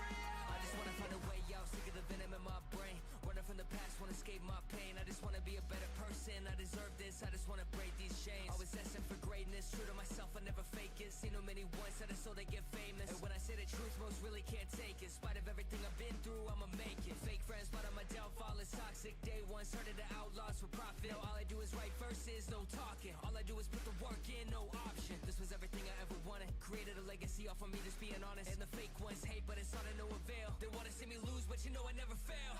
reality. I just wanna find a way out, sick of the venom in my brain. Running from the past, wanna escape my pain. I just wanna be a better person, I deserve this. I just wanna break these chains. Always asking for greatness, true to myself, I never fake it. Seen no many ones that are so they get famous. And when I say the truth, most really can't take it. In spite of everything I've been through, I'ma make it. Fake friends, but on my downfall is toxic. Day one, started the outlaws for profit. Now all I do is write verses, no talking. All I do is put the work in, no option. This was everything I ever wanted. Created a legacy off of me, just being honest. And the fake ones hate, but it's all to no avail. They wanna see me lose, but you know I never fail.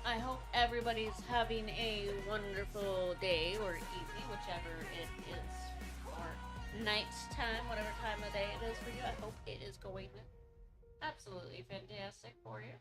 I hope everybody's having a wonderful day or evening, whichever it is, or night time, whatever time of day it is for you. I hope it is going absolutely fantastic for you.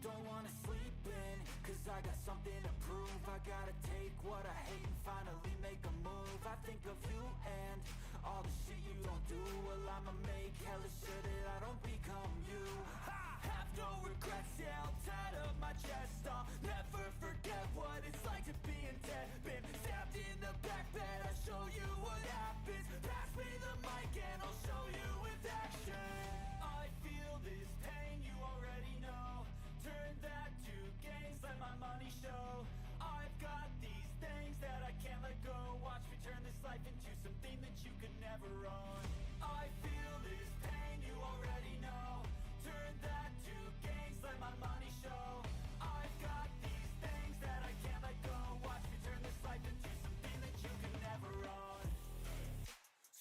Don't wanna sleep in, cause I got something to prove. I gotta take what I hate and finally make a move. I think of you and All the shit you don't do, well I'ma make hella sure that I don't become you. Have no regrets, yeah, I'll tie up my chest. I'll never forget what it's like to be in debt. Been stabbed in the back bed, I'll show you what happens. Pass me the mic and I'll show you with action. I feel this pain, you already know. Turn that to gains, let my money show. I've got these things that I can't let go. Watch me turn this life into something that you could never own. I feel this pain, you already know. Turn that to gains, let my money show. I've got these things that I can't let go. Watch me turn this life into something that you could never own.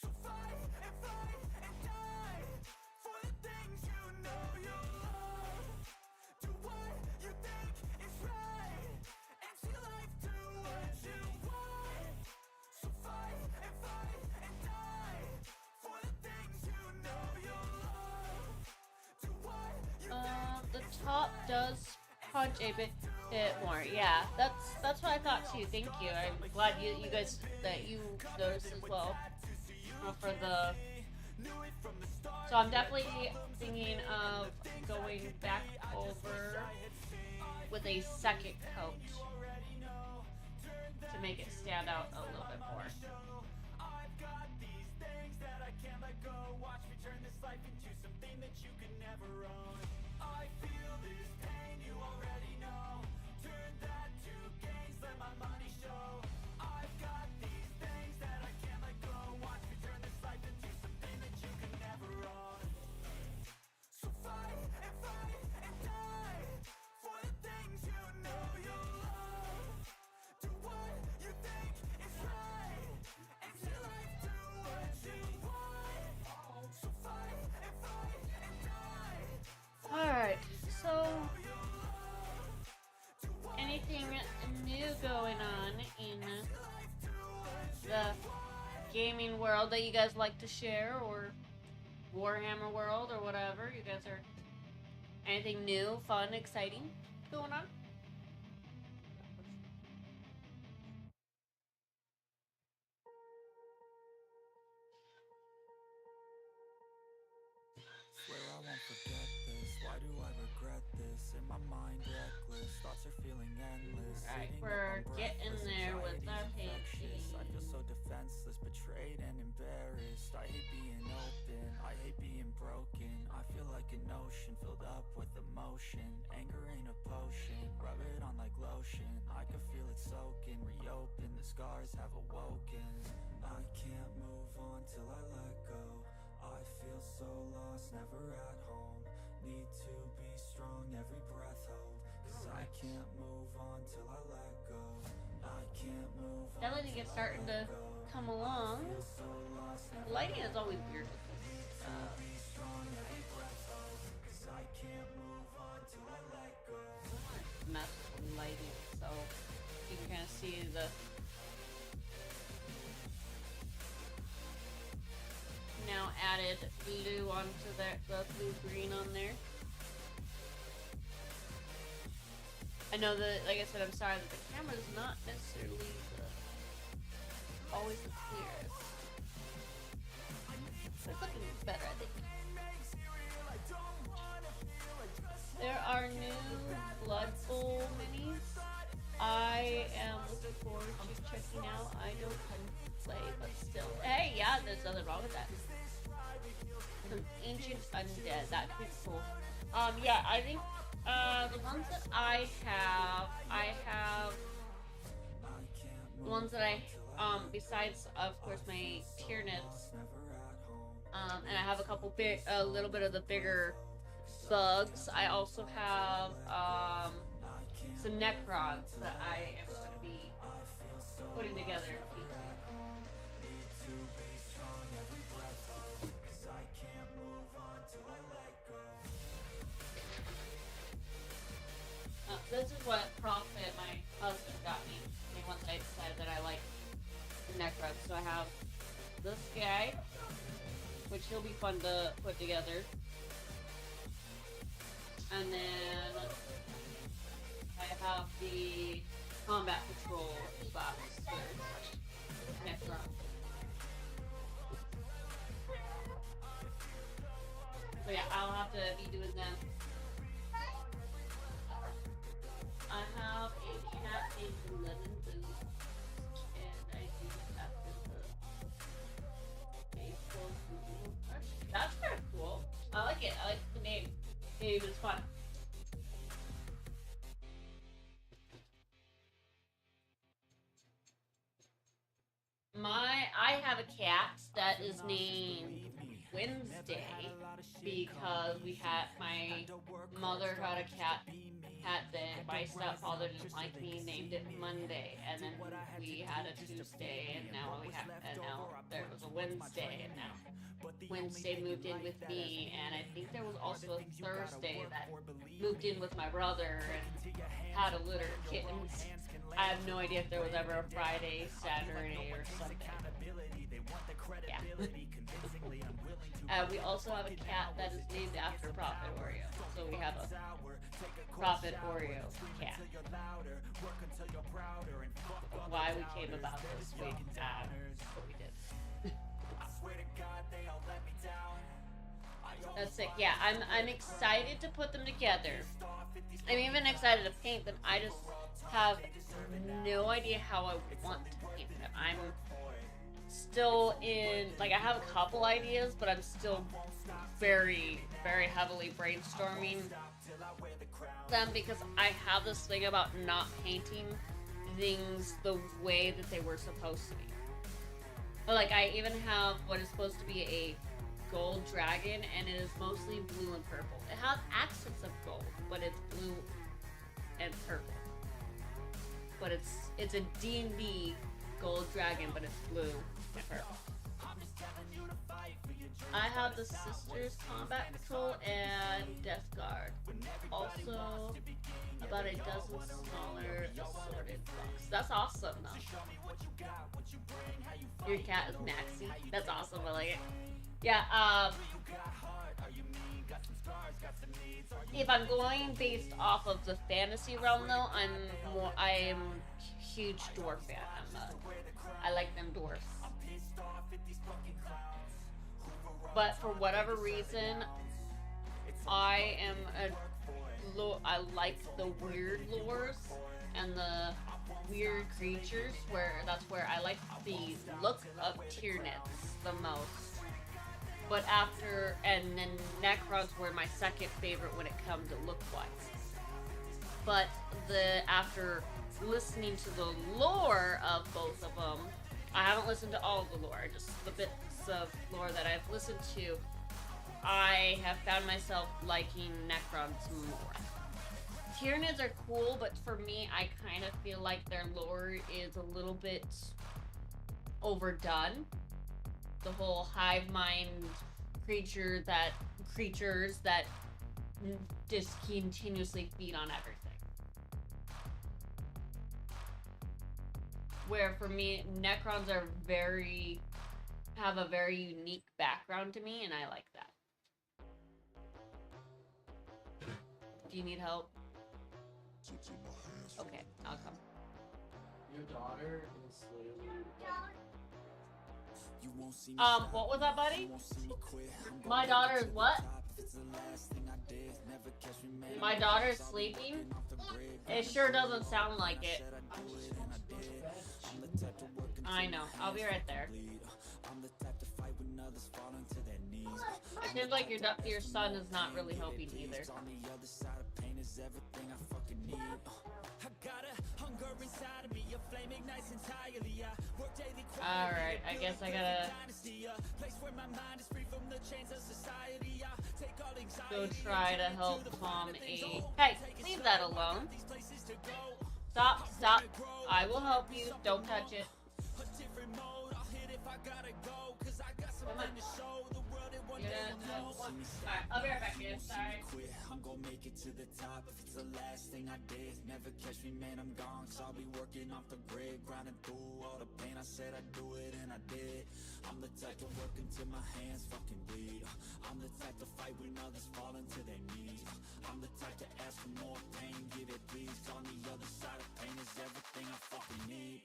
So fight and die for the things you know you love. Do what you think is right and see life do what you want. So fight and die for the things you know you love. Do what you The top does punch a bit more. Yeah, that's what I thought too. Thank you. I'm glad you guys that you noticed as well. For the so I'm definitely thinking of going back over with a second coat to make it stand out a little bit more. I've got these things that I can't let go. Watch me turn this life into something that you could never own. I feel this pain, you already know. Turn that to gains, let my money show. I've got these things that I can't let go. Watch me turn this life into something that you could never own. So fight and die for the things you know you love. Do what you think is right and see life do what you want. So fight and die. Alright, so anything new going on in the gaming world that you guys like to share, or Warhammer world, or whatever? You guys are anything new, fun, exciting going on? Swear I won't forget this. Why do I regret this? In my mind reckless, thoughts are feeling endless. Alright, Sitting up, we're I'm getting breathless, there with our anxiety's infectious. I feel painting. so defenseless, betrayed and embarrassed. I hate being open, I hate being broken. I feel like an ocean filled up with emotion. Anger ain't a potion, rub it on like lotion. I can feel it soaking, reopen, the scars have awoken. I can't move on till I let go. I feel so lost, never at home. Need to be strong, every breath hold. Cause I can't move on till I let go. I can't move on. Definitely think it's starting to come along. The lighting is always weird with this. Mess with the lighting, so you can kind of see the now added blue onto the blue green on there. I know that, like I said, I'm sorry that the camera's not necessarily always the clearest. But it's looking better, I think. There are new Blood Bowl minis. I am looking forward to checking out. I don't play, but still. Hey, yeah, there's nothing wrong with that. Some ancient undead. That could be cool. Yeah, I think the ones that I have the ones that besides of course my Tyranids, and I have a couple a little bit of the bigger bugs. I also have some Necrons that I am going to be putting together. This is what prompted my husband got me. And once I decided that I like the Necrons, so I have this guy, which he'll be fun to put together. And then I have the Combat Patrol box Necron. So yeah, I'll have to be doing them. I have a cat named Lemon Boo, and I do have the baseball blue. That's kind of cool. I like it. I like the name. It was fun. I have a cat that is named Wednesday because my mother had a cat that my stepfather didn't like me, named it Monday, and then we had a Tuesday, and now there was a Wednesday, and now Wednesday moved in with me, and I think there was also a Thursday that moved in with my brother and had a litter of kittens. I have no idea if there was ever a Friday, Saturday, or Sunday. Yeah. We also have a cat that is named after Prophet Oreo. So we have a Prophet Oreo cat. Why we came about this week, but we did. That's sick. Yeah, I'm excited to put them together. I'm even excited to paint them. I just have no idea how I want to paint them. I'm still in, like, I have a couple ideas, but I'm still very, very heavily brainstorming them because I have this thing about not painting things the way that they were supposed to be. Like, I even have what is supposed to be a gold dragon, and it is mostly blue and purple. It has accents of gold, but it's blue and purple. But it's a D&D gold dragon, but it's blue and purple. I have the Sisters Combat Patrol and Death Guard. Also, about a dozen smaller assorted bucks. That's awesome, though. Your cat is Maxie. That's awesome. I like it. Yeah, if I'm going based off of the fantasy realm, though, I am a huge dwarf fan. I like them dwarfs. But for whatever reason, I like the weird lores and the weird creatures, that's where I like the look of Tyranids the most. But and then Necrons were my second favorite when it comes to look-wise. But after listening to the lore of both of them, I haven't listened to all of the lore, just the bits of lore that I've listened to, I have found myself liking Necrons more. Tyranids are cool, but for me, I kind of feel like their lore is a little bit overdone. The whole hive mind creatures that just continuously feed on everything. Where for me, Necrons have a very unique background to me, and I like that. Do you need help? Okay, I'll come. Your daughter is slowly. What was that, buddy? My daughter is what? My daughter is sleeping? It sure doesn't sound like it. I know. I'll be right there. It seems like your son is not really helping either. Alright, I guess I gotta go try to help Mom a... Hey, leave that alone. Stop. I will help you. Don't touch it. Come on. Alright, I'll be right back, guys. Sorry. I'm gonna make it to the top if it's the last thing I did. Never catch me, man, I'm gone. Cause I'll be working off the grid, grinding through all the pain. I said I'd do it and I did. I'm the type to work until my hands fucking bleed. I'm the type to fight when others fall into their knees. I'm the type to ask for more pain, give it please. On the other side of pain is everything I fucking need.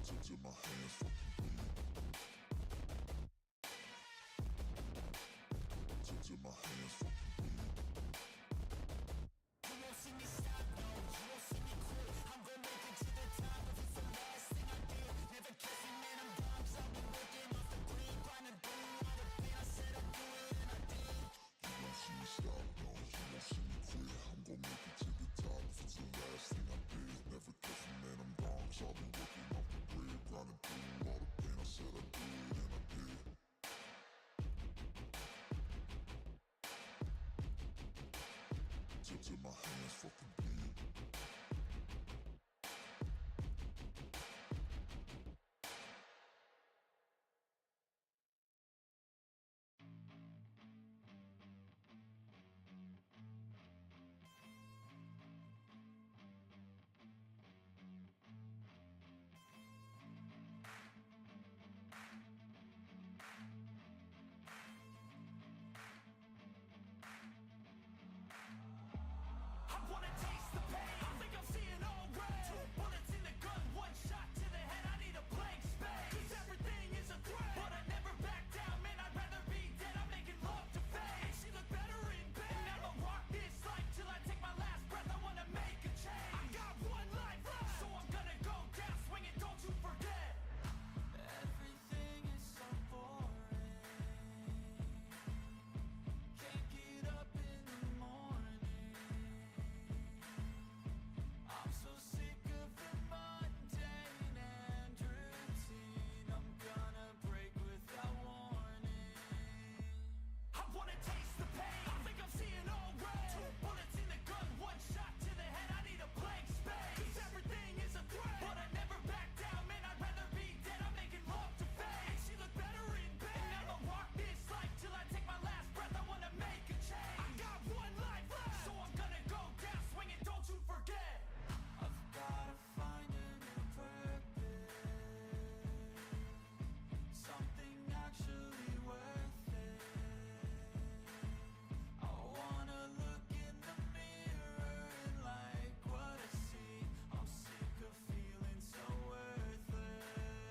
Until my hands fucking bleed. I wanna taste the pain. I think I'm seeing all red. 2 bullets in the gun, 1 shot to the head. I need a blank space. 'Cause everything is a threat, but I never back down. Man, I'd rather be dead. I'm making love to fate. And she looked better in bed. And I'ma rock this life till I take my last breath. I wanna make a change. I got 1 life left, so I'm gonna go down swinging. Don't you forget. Everything is so boring. Can't get up in the morning. I'm so sick of the mundane and routine. I'm gonna break without warning. I wanna taste the pain. I think I'm seeing all red. 2 bullets in the gun, 1 shot to the head. I need a blank space. 'Cause everything is a threat, but I never back down. Man, I'd rather be dead. I'm making love to fate. And she looked better in bed. And I'ma rock this life till I take my last breath. I wanna make a change. I got 1 life left, so I'm gonna go down swinging. Don't you forget. I've gotta find a new purpose. Something actually worth it. I wanna look in the mirror and like what I see. I'm sick of feeling so worthless.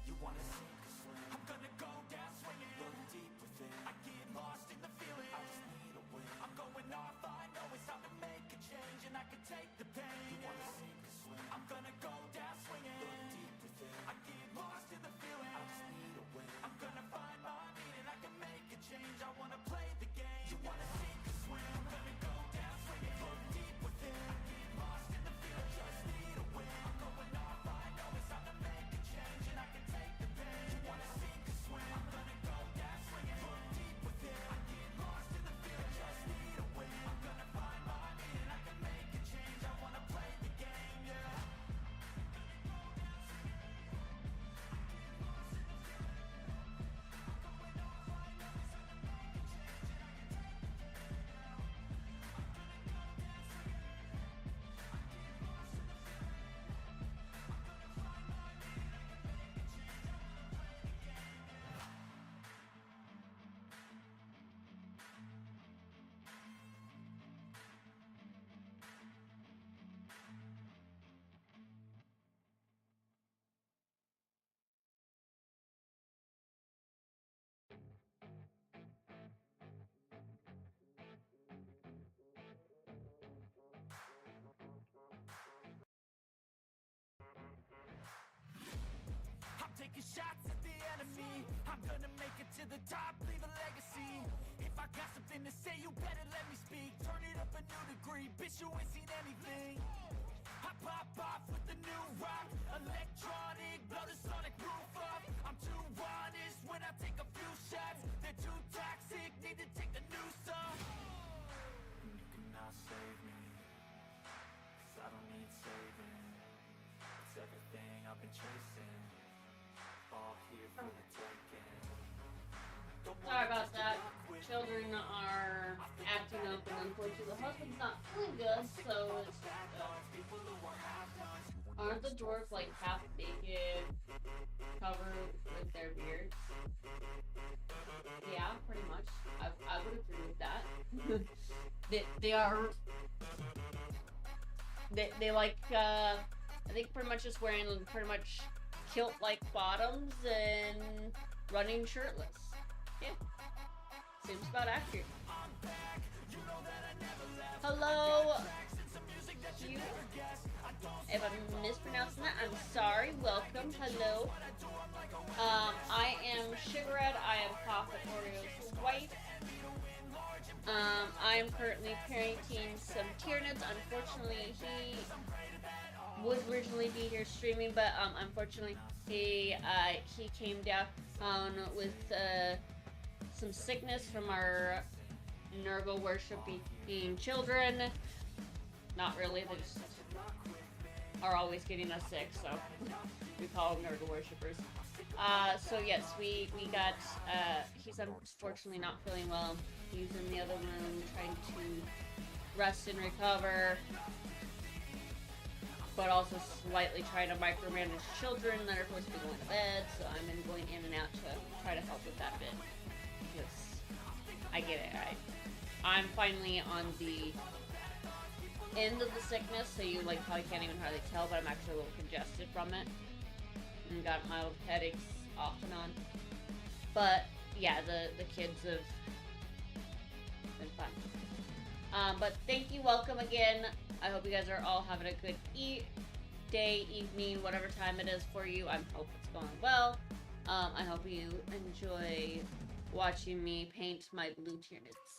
You wanna sink or swim? I'm gonna go down swinging. Look deep within. I get lost in the feeling. I just need a win. I'm going off. I know it's time to make a change, and I can take the pain. You wanna sink or swim? I'm gonna go down swinging. Look deep within. I get lost in the feeling. I just need a win. I'm gonna find my meaning. I can make a change. I wanna play the game. You wanna sink or swim? I'm gonna go down swinging. Look deep within. I get lost in the feeling. Just need a win. I'm going off. I know it's time to make a change, and I can take the pain. You wanna sink or swim? I'm gonna go down swinging. Look deep within. I get lost in the feeling. Just need a win. I'm gonna find my meaning. I can make a change. I wanna play the game. Yeah. I'm taking shots at the enemy. I'm gonna make it to the top, leave a legacy. If I got something to say, you better let me speak. Turn it up a new degree, bitch, you ain't seen anything. I pop off with the new rock, electronic, blow the sonic roof up. I'm too honest when I take a few shots. They're too toxic, need to take the noose off. And you cannot save me, 'cause I don't need saving. It's everything I've been chasing, all here for the taking. Sorry about that. Children are acting up, and unfortunately the husband's not feeling good, so it's aren't the dwarves like half naked, covered with their beards? Yeah, pretty much. I would agree with that. they are. They like I think pretty much just wearing pretty much kilt-like bottoms and running shirtless. Yeah. Seems about accurate. Hello, Q. If I'm mispronouncing that, I'm sorry. Welcome. Hello. I am Sugarred. I am Prophet Oreo's wife. I am currently parenting some Tyranids. Unfortunately, he would originally be here streaming, but unfortunately, he came down with some sickness from our Nurgle worshiping children. Not really, they just are always getting us sick, so we call them Nurgle worshippers. So yes, we got, he's unfortunately not feeling well. He's in the other room trying to rest and recover, but also slightly trying to micromanage children that are supposed to be going to bed, so I'm going in and out to try to help with that bit. Because I get it, I'm finally on the end of the sickness, so you like probably can't even hardly tell, but I'm actually a little congested from it. And got mild headaches off and on. But yeah, the kids have been fun. But thank you, welcome again. I hope you guys are all having a good day, evening, whatever time it is for you. I hope it's going well. I hope you enjoy watching me paint my blue Tyranids.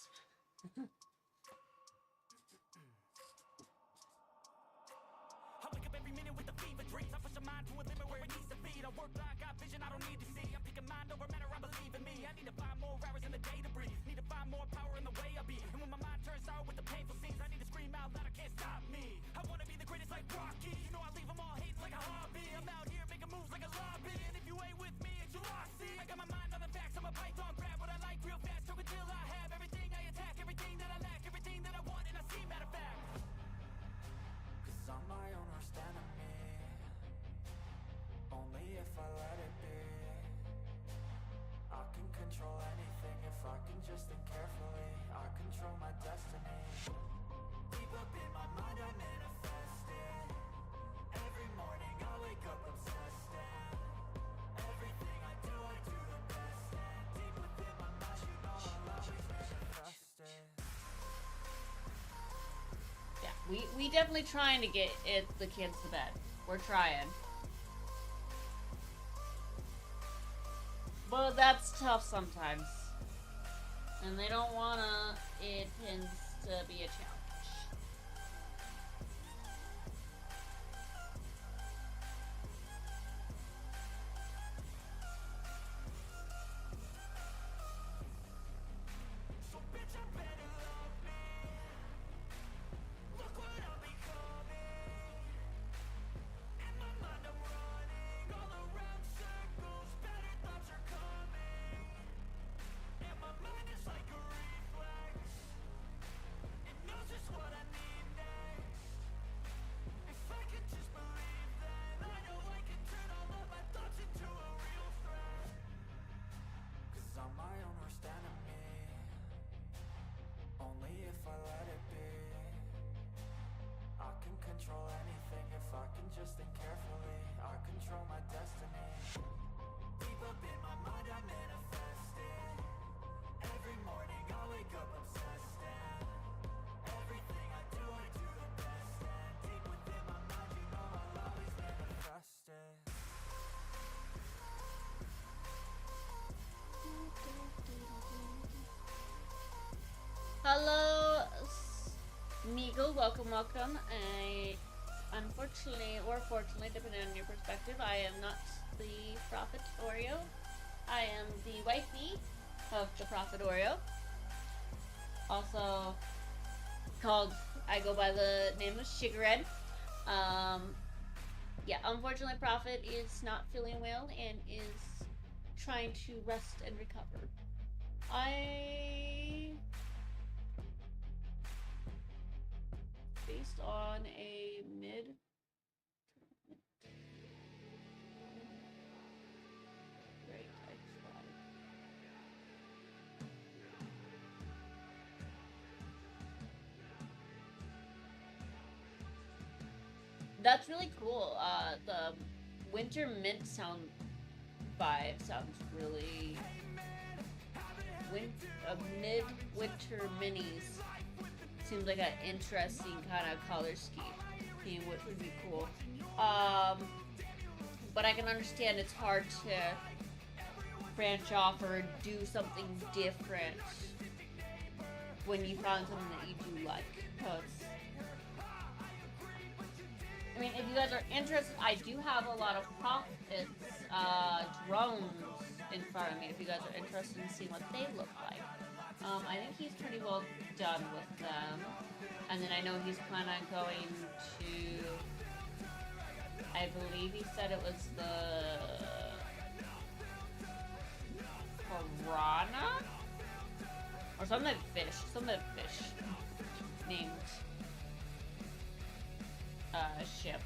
We definitely trying to get the kids to bed. We're trying. But that's tough sometimes. And they don't wanna, it tends to be a challenge. Hello, Meagle, welcome. Unfortunately, or fortunately, depending on your perspective, I am not the Prophet Oreo. I am the wifey of the Prophet Oreo. Also I go by the name of Shigared. Yeah, unfortunately, Prophet is not feeling well and is trying to rest and recover. Based on a mid. Great, I tried. That's really cool. The Winter Mint sound vibe sounds really. Mid-winter minis seems like an interesting kind of color scheme, which would be cool. But I can understand it's hard to branch off or do something different when you found something that you do like. Because, I mean, if you guys are interested, I do have a lot of Prophet's drones in front of me. If you guys are interested in seeing what they look like. I think he's pretty well done with them. And then I know he's planning on going to, I believe he said it was the Piranha? Or something fish named ship.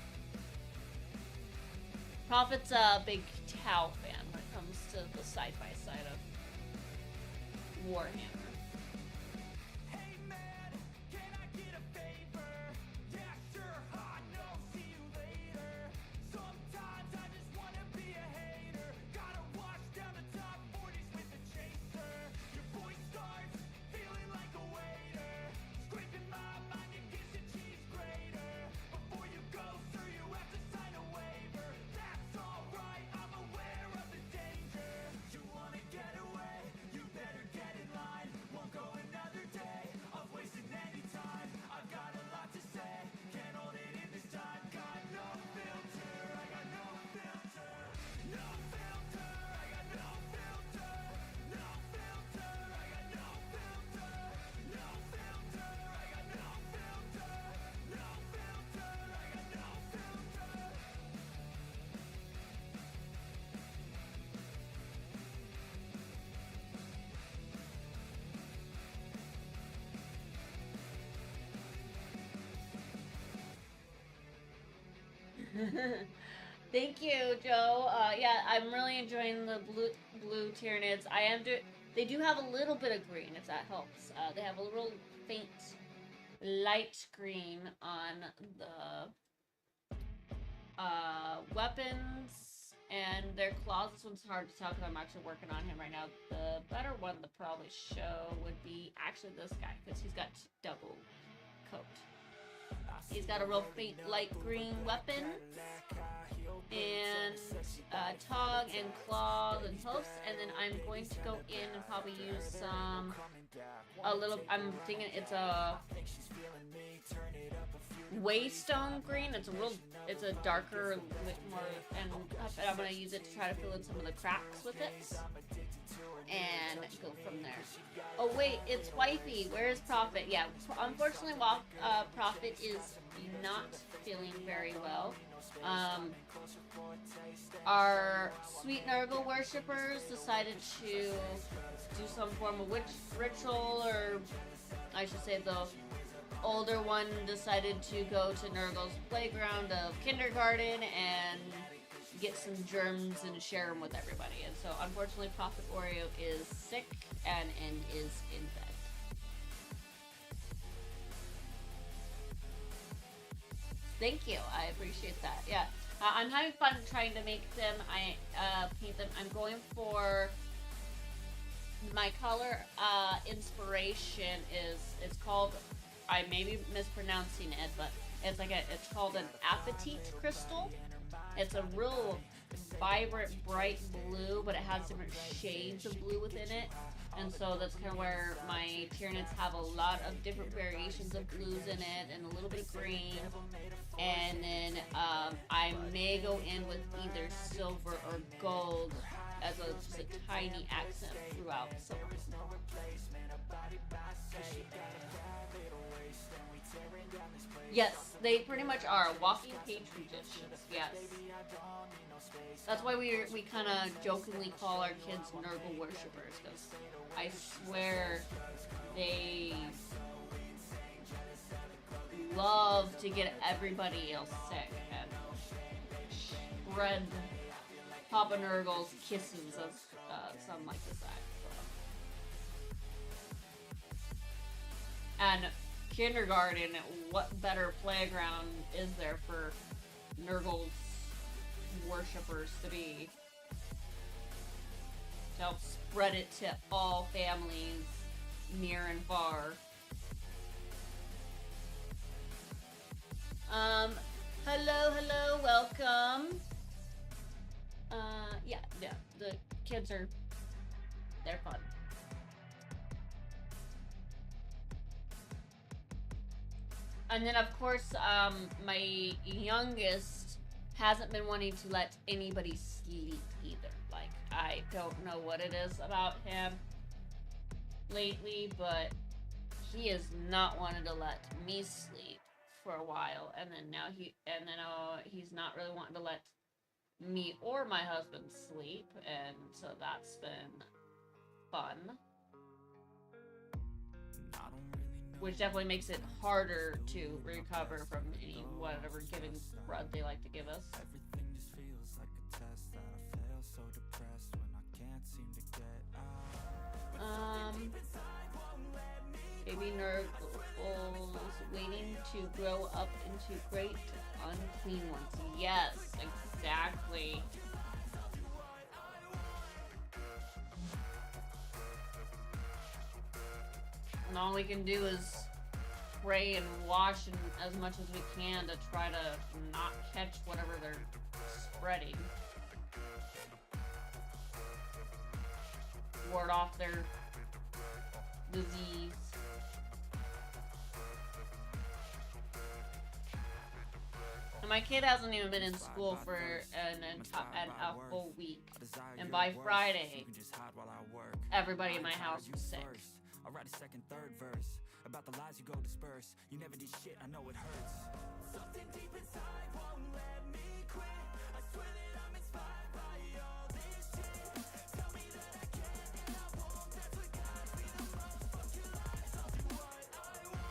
Prophet's a big Tau fan when it comes to the side-by-side of Warhammer. Thank you, Joe. Yeah, I'm really enjoying the blue Tyranids. They do have a little bit of green, if that helps. They have a little faint light green on the weapons and their claws. This one's hard to tell because I'm actually working on him right now. The better one to probably show would be actually this guy, because he's got double coat. He's got a real faint light green weapon and tongue and claws and hoofs, and then I'm going to go in and probably use I'm thinking it's a waystone green. It's a darker, more, and I'm going to use it to try to fill in some of the cracks with it and go from there. Oh wait, it's Wifey. Where is Prophet? Yeah, unfortunately, Prophet is not feeling very well. Our sweet Nurgle worshippers decided to do some form of witch ritual, or I should say the older one decided to go to Nurgle's playground of kindergarten and get some germs and share them with everybody. And so unfortunately Prophet Oreo is sick and is in bed. Thank you, I appreciate that. Yeah, I'm having fun trying to make them. I paint them. I'm going for my color inspiration it's called, I may be mispronouncing it, but it's called an apatite crystal. It's a real vibrant, bright blue, but it has different shades of blue within it. And so that's kind of where my Tyranids have a lot of different variations of blues in it, and a little bit of green. And then I may go in with either silver or gold as just a tiny accent throughout. So. Yes, they pretty much are walking petri dishes. Yes, that's why we kind of jokingly call our kids Nurgle worshippers, because I swear they love to get everybody else sick and spread Papa Nurgle's kisses, as some like to say. And kindergarten, what better playground is there for Nurgle's worshippers to be? To help spread it to all families near and far. Hello, welcome. Yeah, the kids they're fun. And then, of course, my youngest hasn't been wanting to let anybody sleep either. Like, I don't know what it is about him. lately, but he has not wanted to let me sleep for a while, and then now he's not really wanting to let me or my husband sleep, and so that's been fun. Which definitely makes it harder to recover from any whatever given crud they like to give us. Everything just feels like a test that I fail, so depressed when I can't seem to get out. Baby Nurgles waiting to grow up into great unclean ones. Yes, exactly. And all we can do is pray and wash as much as we can to try to not catch whatever they're spreading. Ward off their disease. And my kid hasn't even been in school for a full week. And by Friday, everybody in my house was sick. I'll write a second, third verse about the lies you go disperse. You never did shit, I know it hurts. Something deep inside won't let me quit. I swear that I'm inspired by all this shit. Tell me that I can and I won't. That's what got me the motherfucking lies. I'll do what I want.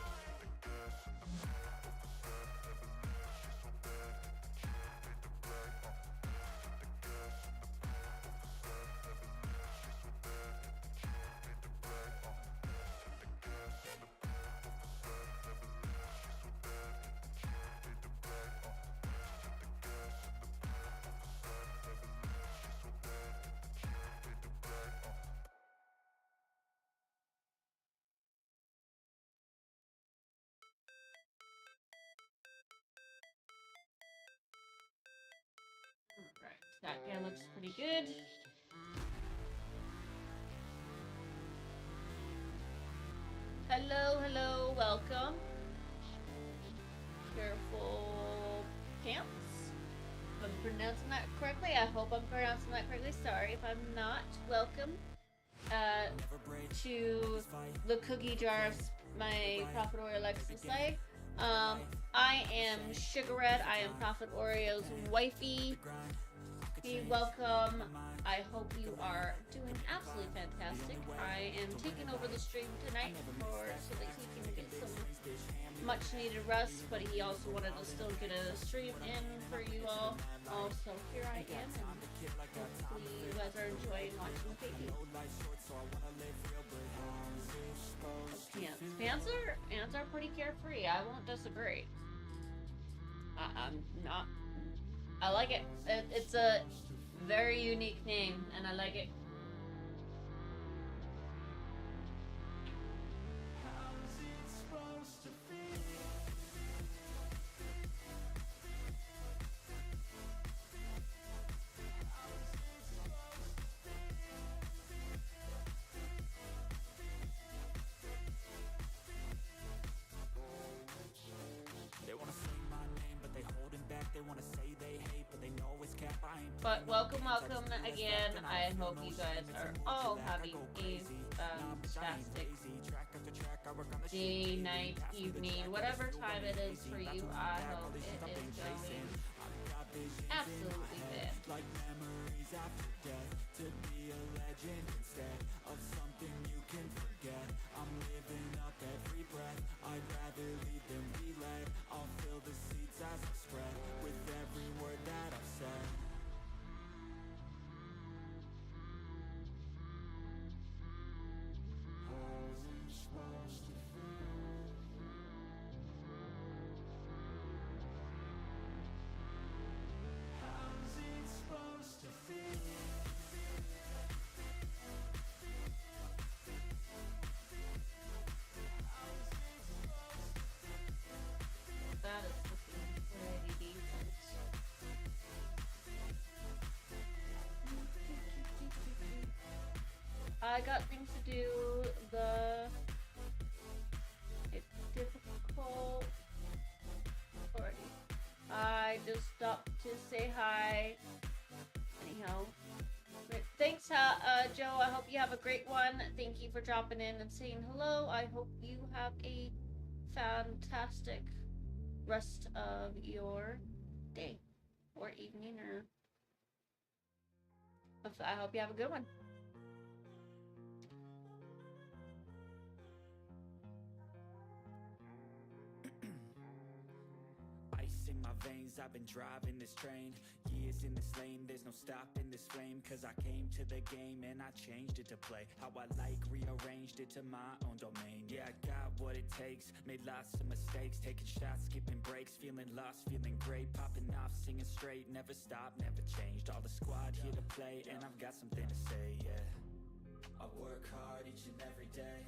Alright, that guy looks pretty good. Hello, hello, welcome. Careful pants. If I'm pronouncing that correctly, I hope I'm pronouncing that correctly. Sorry if I'm not. Welcome to the cookie jar of my Prophet Oreo Alexis life. I am Sugar Red. I am Prophet Oreo's wifey. Welcome. I hope you are doing absolutely fantastic. I am taking over the stream tonight so that he can get some much needed rest, but he also wanted to still get a stream in for you all. Also, here I am, and hopefully you guys are enjoying watching the baby. Pants are pretty carefree. I won't disagree. I'm not. I like it. It's a very unique name, and I like it. But welcome again. I hope you guys are all having a fantastic day, night, evening, whatever time it is for you. I hope it is going absolutely good. Like memories after death, to be a legend instead of something you can forget. I'm living up every breath. I'd rather lead than be led. I'll fill the seats as I spread with every word that I've said. That is looking pretty decent. I got things to do. It's difficult. Already. I just stopped to say hi. Anyhow. Thanks, Joe. I hope you have a great one. Thank you for dropping in and saying hello. I hope you have a fantastic rest of your day or evening, or I hope you have a good one. Ice in my veins, I've been driving this train. Years in this lane, there's no stopping this flame. Cause I came to the game and I changed it to play how I like, rearranged it to my own domain. Yeah, I got what it takes, made lots of mistakes, taking shots, skipping breaks, feeling lost, feeling great, popping off, singing straight, never stopped, never changed. All the squad here to play and I've got something to say, yeah. I work hard each and every day,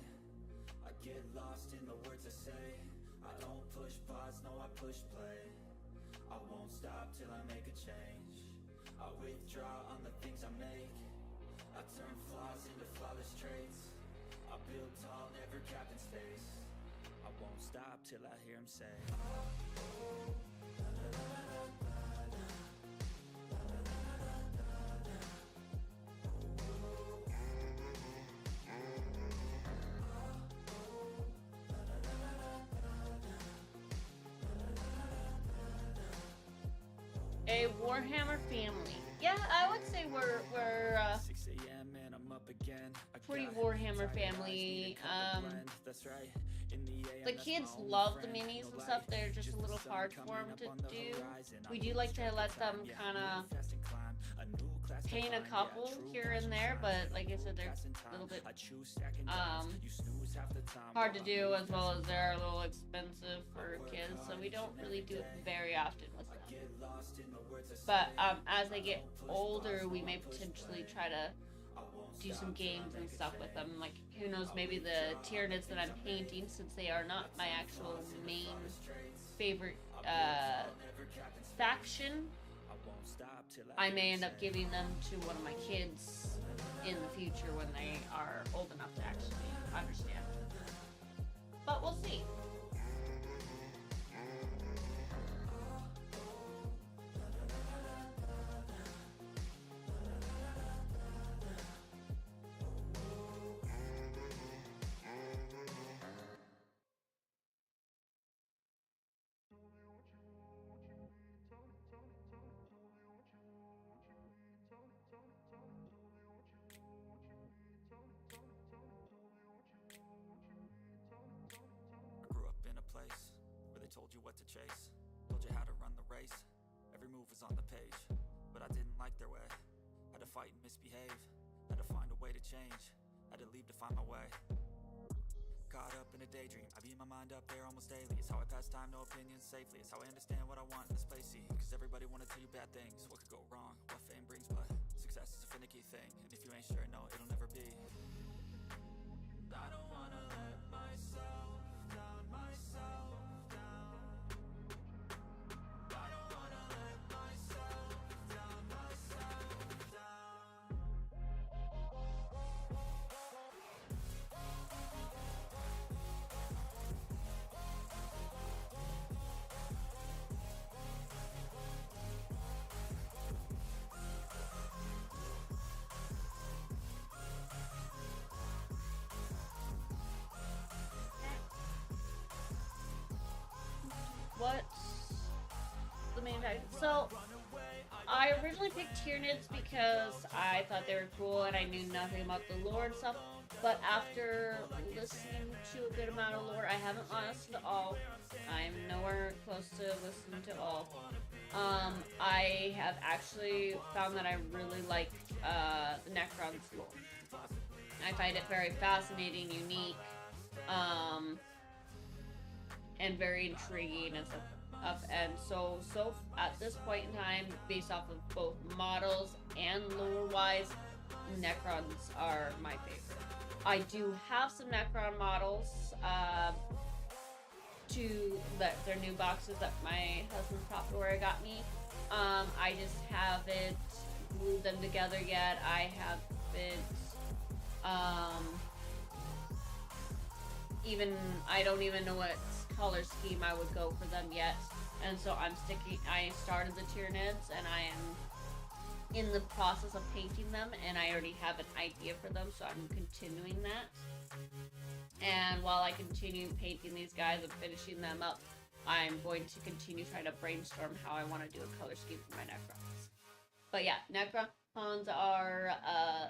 I get lost in the words I say. I don't push pause, no I push play. I won't stop till I make a change. I withdraw on the things I make. I turn flaws into flawless traits. I build tall, never capped in space. I won't stop till I hear him say, A Warhammer family. Yeah, I would say we're 6 a.m. and I'm up again. pretty Warhammer family. That's right. In the AM, The kids love the minis and stuff. They're just a little hard for them to do. We do like to let them kind of paint a couple here and there, but like I said, they're a little bit hard to do, as well as they're a little expensive for kids, so we don't really do it very often with them. But as they get older, we may potentially try to do some games and stuff with them. Like, who knows, maybe the Tyranids that I'm painting, since they are not my actual main favorite faction, I may end up giving them to one of my kids in the future when they are old enough to actually understand. But we'll see. I grew up in a place where they told you what to chase, told you how to run the race. Every move was on the page, but I didn't like their way. Had to fight and misbehave, had to find a way to change, had to leave to find my way. Caught up in a daydream, I beat my mind up there almost daily. It's how I pass time, no opinions safely. It's how I understand what I want in this place, see. Cause everybody wanna tell you bad things, what could go wrong, what fame brings. But success is a finicky thing, and if you ain't sure, no, it'll never be. I don't wanna let myself down, myself down. I don't wanna let myself down, myself down. What's the main fact? So, I originally picked Tyranids because I thought they were cool and I knew nothing about the lore and stuff. But after listening to a good amount of lore, I haven't listened to all. I'm nowhere close to listening to all. I have actually found that I really like the Necron's lore. I find it very fascinating, unique, and very intriguing and stuff. And so at this point in time, based off of both models and lore-wise, Necrons are my favorite. I do have some Necron models, they're new boxes that my husband's software got me. I just haven't glued them together yet. I don't even know what color scheme I would go for them yet. And so I started the Tyranids, and I am in the process of painting them, and I already have an idea for them, so I'm continuing that. And while I continue painting these guys and finishing them up, I'm going to continue trying to brainstorm how I want to do a color scheme for my Necrons. But yeah, Necrons are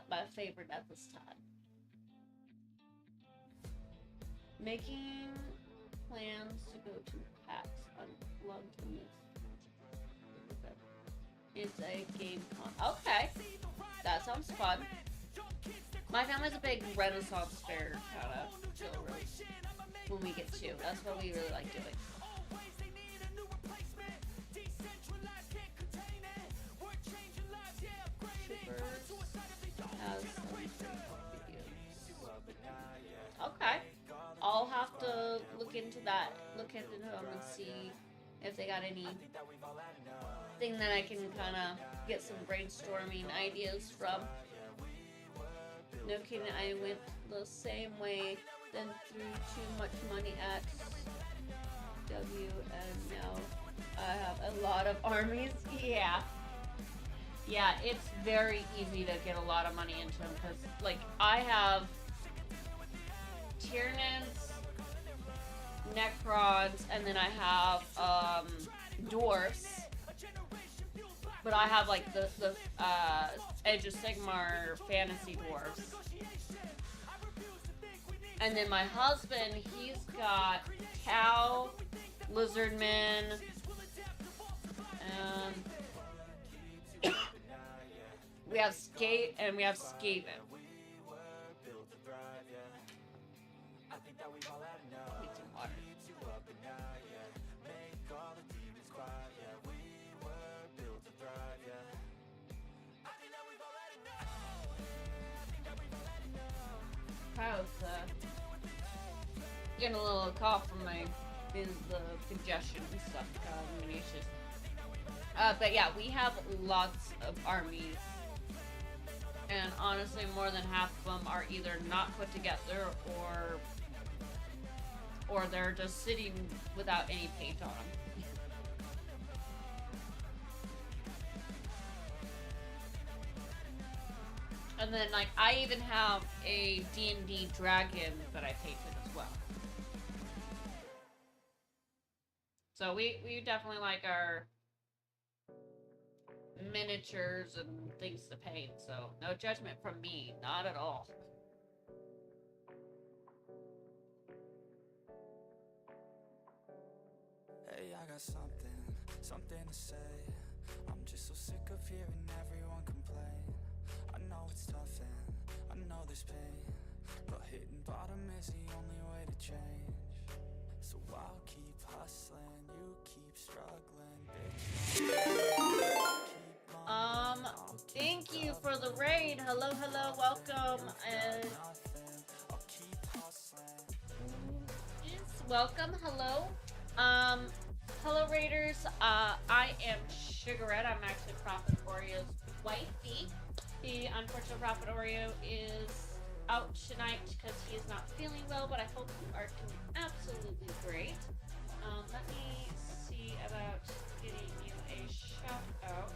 my favorite at this time. Making plans to go to PAX Unplugged in this. It's a game con. Okay, that sounds fun. My family's a big Renaissance fair kind of chill room when we get to. That's what we really like doing. Okay, I'll have to look into that. Look into them and see if they got anything that I can kind of get some brainstorming ideas from. No kidding, I went the same way, then threw too much money at W, and now I have a lot of armies. Yeah, it's very easy to get a lot of money into them, because, like, I have Tyranids, Necrons, and then I have dwarfs. But I have like the Age of Sigmar fantasy dwarfs. And then my husband, he's got Cow, Lizardmen, and we have Skate, and we have Skaven. Need some water. I was getting a little cough from the congestion and stuff, but yeah, we have lots of armies, and honestly, more than half of them are either not put together or they're just sitting without any paint on them. And then, like, I even have a D&D dragon that I painted as well. So we definitely like our miniatures and things to paint, so no judgment from me, not at all. Hey, I got something to say. I'm just so sick of hearing everyone complain. I know it's tough and I know there's pain, but hitting bottom is the only way to change. So I'll keep hustling, you keep struggling, bitch. Thank you for the raid. Hello, welcome. Yes, welcome, hello. Hello Raiders. I am Sugarette. I'm actually Prophet Oreo's wifey. The unfortunate Prophet Oreo is out tonight because he is not feeling well, but I hope you are doing absolutely great. Let me see about getting you a shout out.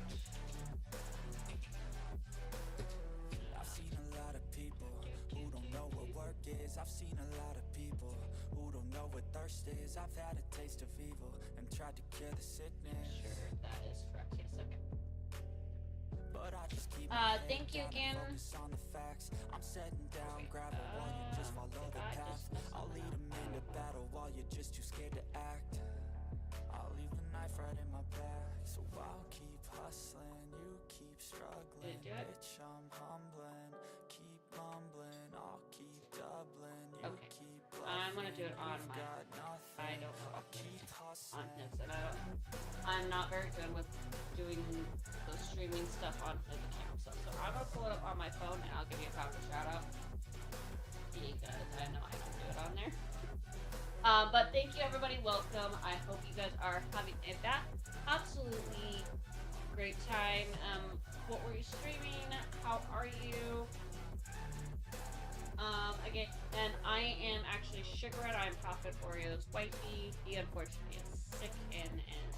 I've seen a lot of people who don't know what work is. I've seen a lot of people who don't know what thirst is. I've had a taste of evil and tried to cure the sickness. Sure, that is correct. Yes, okay. But I just keep thank you again. focus on the facts. I'm setting down gravel while you just follow the path. I'll lead them into battle while you're just too scared to act. I'll leave the knife right in my back. So I'll keep hustling, you keep struggling. Bitch, I'm humbling, keep mumbling, I'll keep doubling, you keep bluffing. I'm gonna do it on my. I don't know on this, and I'm not very good with doing the streaming stuff on the camera stuff. So I'm gonna pull it up on my phone, and I'll give you a proper shout out because I know I can do it on there. But thank you everybody, welcome. I hope you guys are having a absolutely great time. What were you streaming? How are you? Again, and I am actually Sugarette. I'm Prophet Oreo's wifey. He unfortunately is sick and is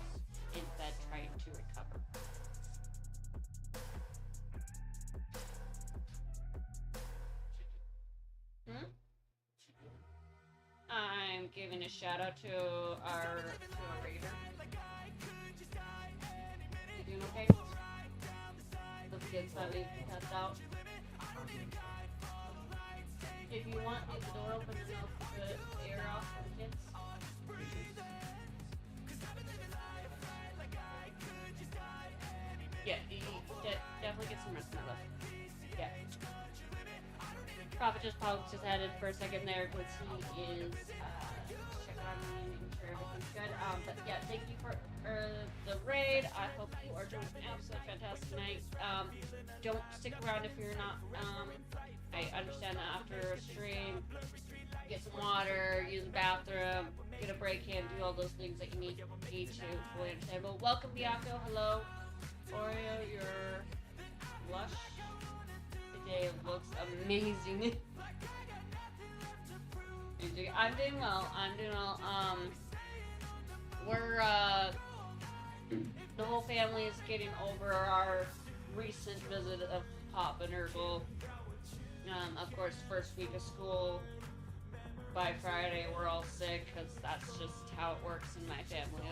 in bed trying to recover. giving a shout out to our raider. You doing okay? The kids that we passed out. If you want, leave the door open enough to let the air off for the kids. Yeah, you definitely get some rest, my love. Yeah. Prophet just poked his head in for a second there because he is checking on me, making sure everything's good. But yeah, thank you for the raid. I hope you are doing an absolutely fantastic night. Don't stick around if you're not. I understand that after a stream, get some water, use the bathroom, get a break in, do all those things that you need to fully understand. But welcome, Bianco. Hello. Oreo, your blush today looks amazing. I'm doing well. We're the whole family is getting over our recent visit of Pop and Urkel. Of course, first week of school. By Friday, we're all sick because that's just how it works in my family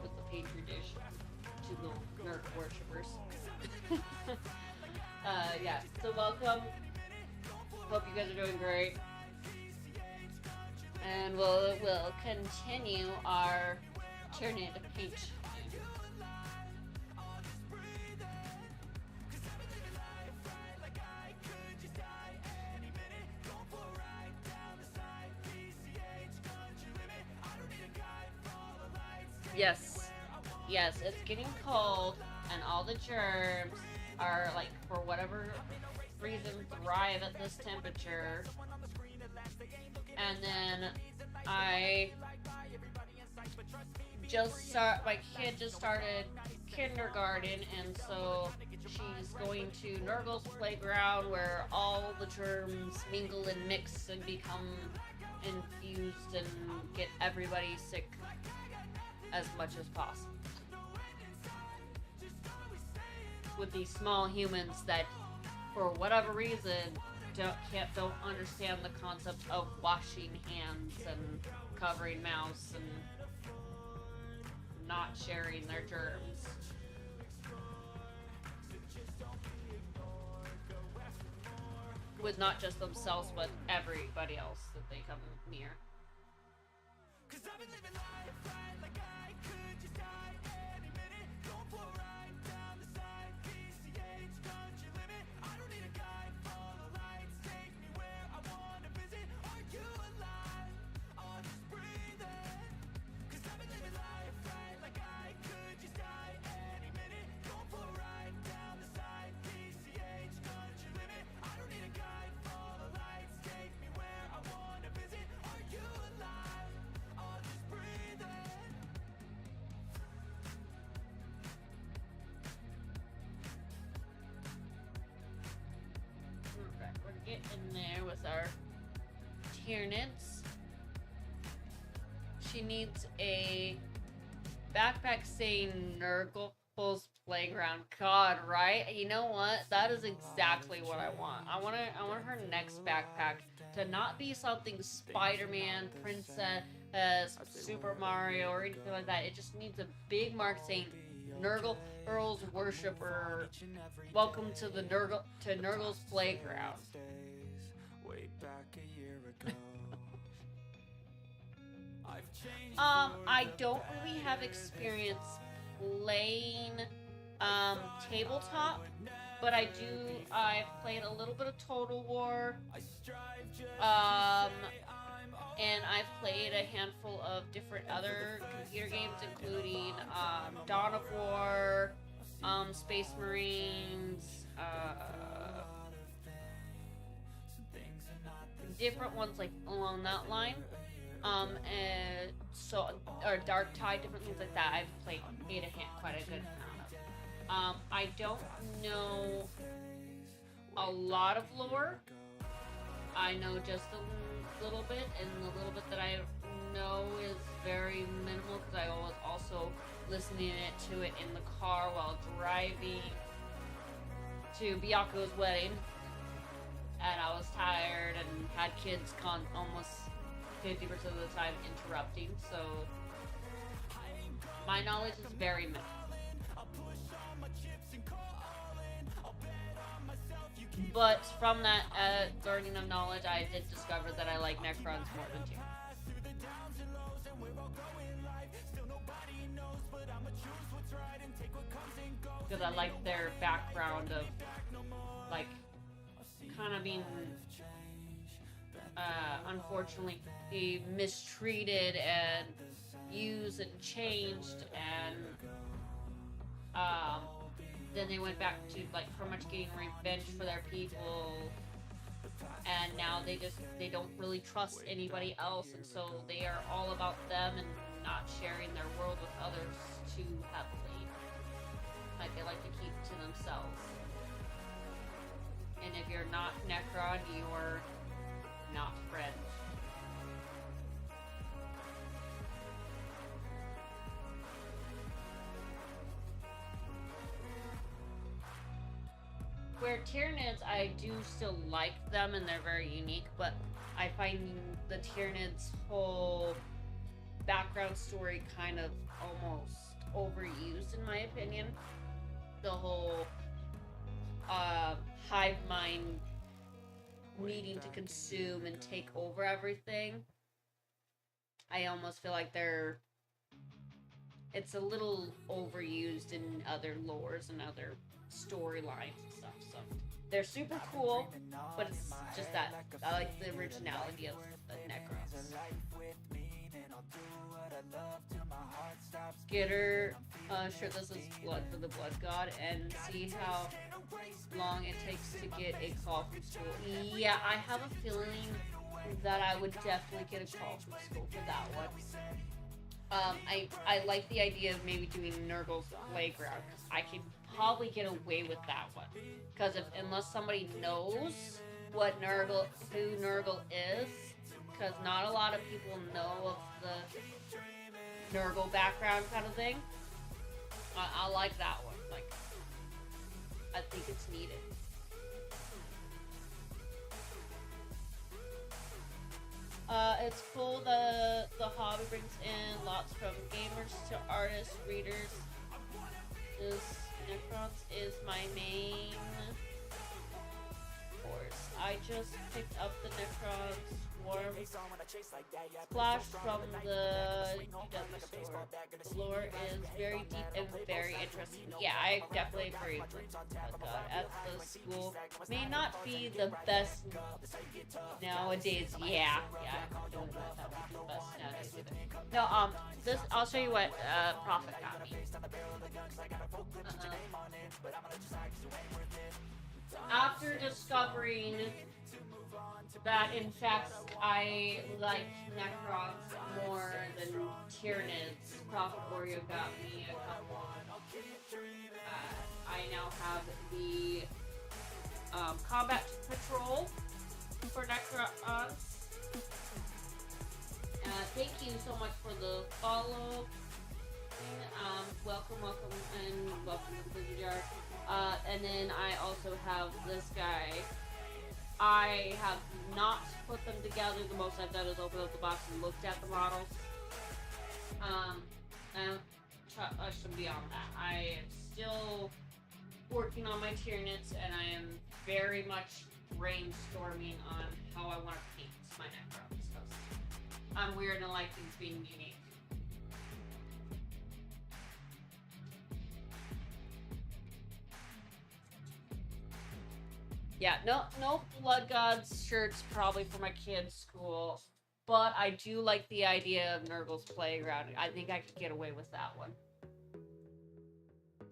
with the petri dish. To the nerd worshippers. Yeah, so welcome. Hope you guys are doing great. And we'll continue our Tyranid paint. Yes, it's getting cold, and all the germs are, like, for whatever reason, thrive at this temperature. And then my kid just started kindergarten, and so she's going to Nurgle's playground where all the germs mingle and mix and become infused and get everybody sick as much as possible. With these small humans that, for whatever reason, don't understand the concept of washing hands and covering mouths and not sharing their germs. With not just themselves, but everybody else that they come near. Get in there with our Tyranids. She needs a backpack saying Nurgle's playground. God, right? You know what? That is exactly what I want. I want her next backpack to not be something Spider-Man, Princess, Super Mario, or anything like that. It just needs a big mark saying Nurgle's worshipper. Welcome to the Nurgle's playground. I don't really have experience playing tabletop, but I've played a little bit of Total War, and I've played a handful of different other computer games, including Dawn of War, Space Marines, different ones like along that line. Or Dark Tide, different things like that. I've played quite a good amount of. I don't know a lot of lore. I know just a little bit, and the little bit that I know is very minimal because I was also listening to it in the car while driving to Bianco's wedding, and I was tired and had kids almost 50% of the time interrupting, so my knowledge is very minimal. But from that learning of knowledge, I did discover that I like Necrons more than Tyranids. Because I like their background of, like, kind of being, unfortunately, mistreated and used and changed, and then they went back to, like, pretty much getting revenge for their people, and now they don't really trust anybody else, and so they are all about them and not sharing their world with others too heavily. Like, they like to keep to themselves. And if you're not Necron, you're not friends. Where Tyranids, I do still like them and they're very unique, but I find the Tyranids' whole background story kind of almost overused, in my opinion. The whole hive mind needing to consume and take over everything. I almost feel like it's a little overused in other lores and other storylines and stuff. So they're super cool, but it's just that I like the originality of the Necrons. Get her sure this is blood for the blood god, and see how long it takes to get a call from school. Yeah, I have a feeling that I would definitely get a call from school for that one. I like the idea of maybe doing Nurgle's playground, because I could probably get away with that one. Because unless somebody knows who Nurgle is, because not a lot of people know of the Nurgle background kind of thing. I like that one. Like, I think it's needed. It's cool. The hobby brings in lots from gamers to artists, readers. This Necrons is my main course. I just picked up the Necrons Swarm Splash from the UW store. The lore is very deep and very interesting. Yeah, I definitely agree with God. At the school may not be the best nowadays. Yeah, I don't know if that would be the best nowadays either. No, this, I'll show you what Prophet got me. After discovering that, in fact, I like Necrons more than Tyranids, Prophet Oreo got me a couple. I now have the Combat Patrol for Necrons. Thank you so much for the follow. Welcome, and welcome to the Blizzard Yard. And then I also have this guy. I have not put them together. The most I've done is open up the box and looked at the models. I should be on that. I am still working on my Tyranids, and I am very much brainstorming on how I want to paint my Necrons. I'm weird and like things being unique. Yeah, no Blood Gods shirts probably for my kids' school, but I do like the idea of Nurgle's playground. I think I could get away with that one.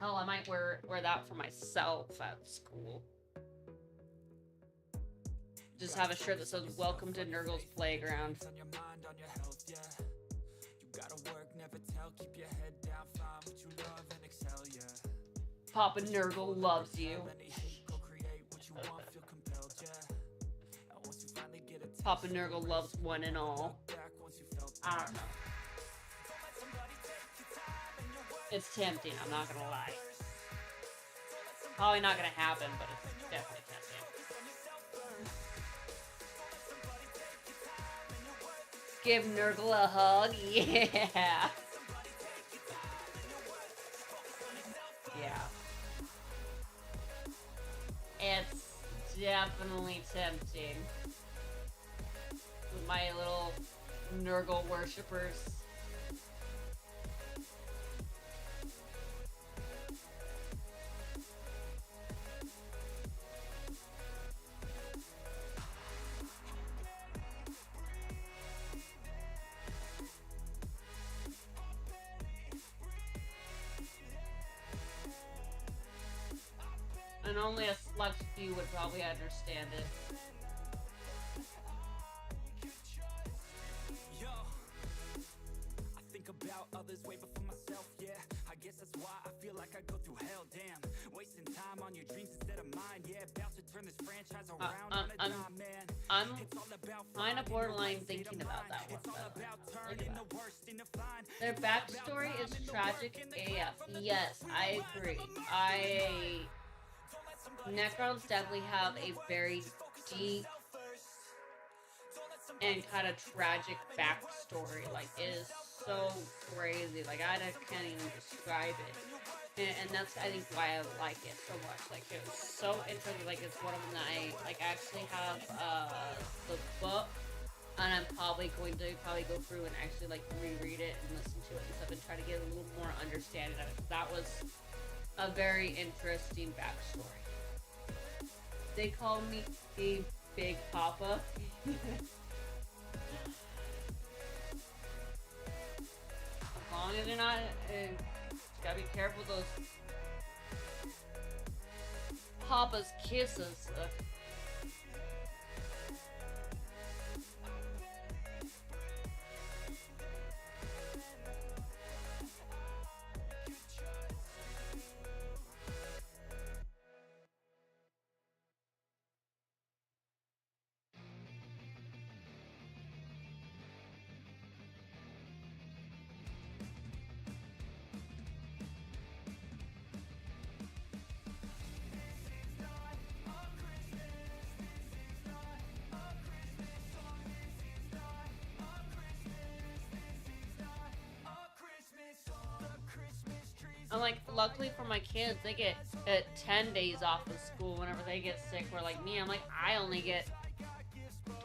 Hell, I might wear that for myself at school. Just have a shirt that says "Welcome to Nurgle's Playground." Papa Nurgle loves you. Papa Nurgle loves one and all. I don't know. It's tempting, I'm not gonna lie. Probably not gonna happen, but it's definitely tempting. Give Nurgle a hug. Yeah. Yeah. It's definitely tempting. With my little Nurgle worshippers. And only a select few would probably understand it. Yo, I think about others way before myself, yeah. I guess that's why I feel like I go through hell, damn. Wasting time on your dreams instead of mine, yeah. About to turn this franchise around on a dime, man. I'm It's all about kind of finding the borderline right state thinking of about mind. that one. It's all about turning the worst into fine. Their backstory is tragic AF. Yes, I agree. Necrons definitely have a very deep and kind of tragic backstory. Like, it is so crazy. Like, I just can't even describe it. And that's, I think, why I like it so much. Like, it was so interesting. Like, it's one of them that I, like, actually have the book. And I'm probably going to go through and actually, like, reread it and listen to it and stuff and try to get a little more understanding of it. That was a very interesting backstory. They call me the Big Papa. As long as you're not, gotta be careful with those Papa's kisses. I'm like, luckily for my kids, they get 10 days off of school whenever they get sick. Where like me, I'm like, I only get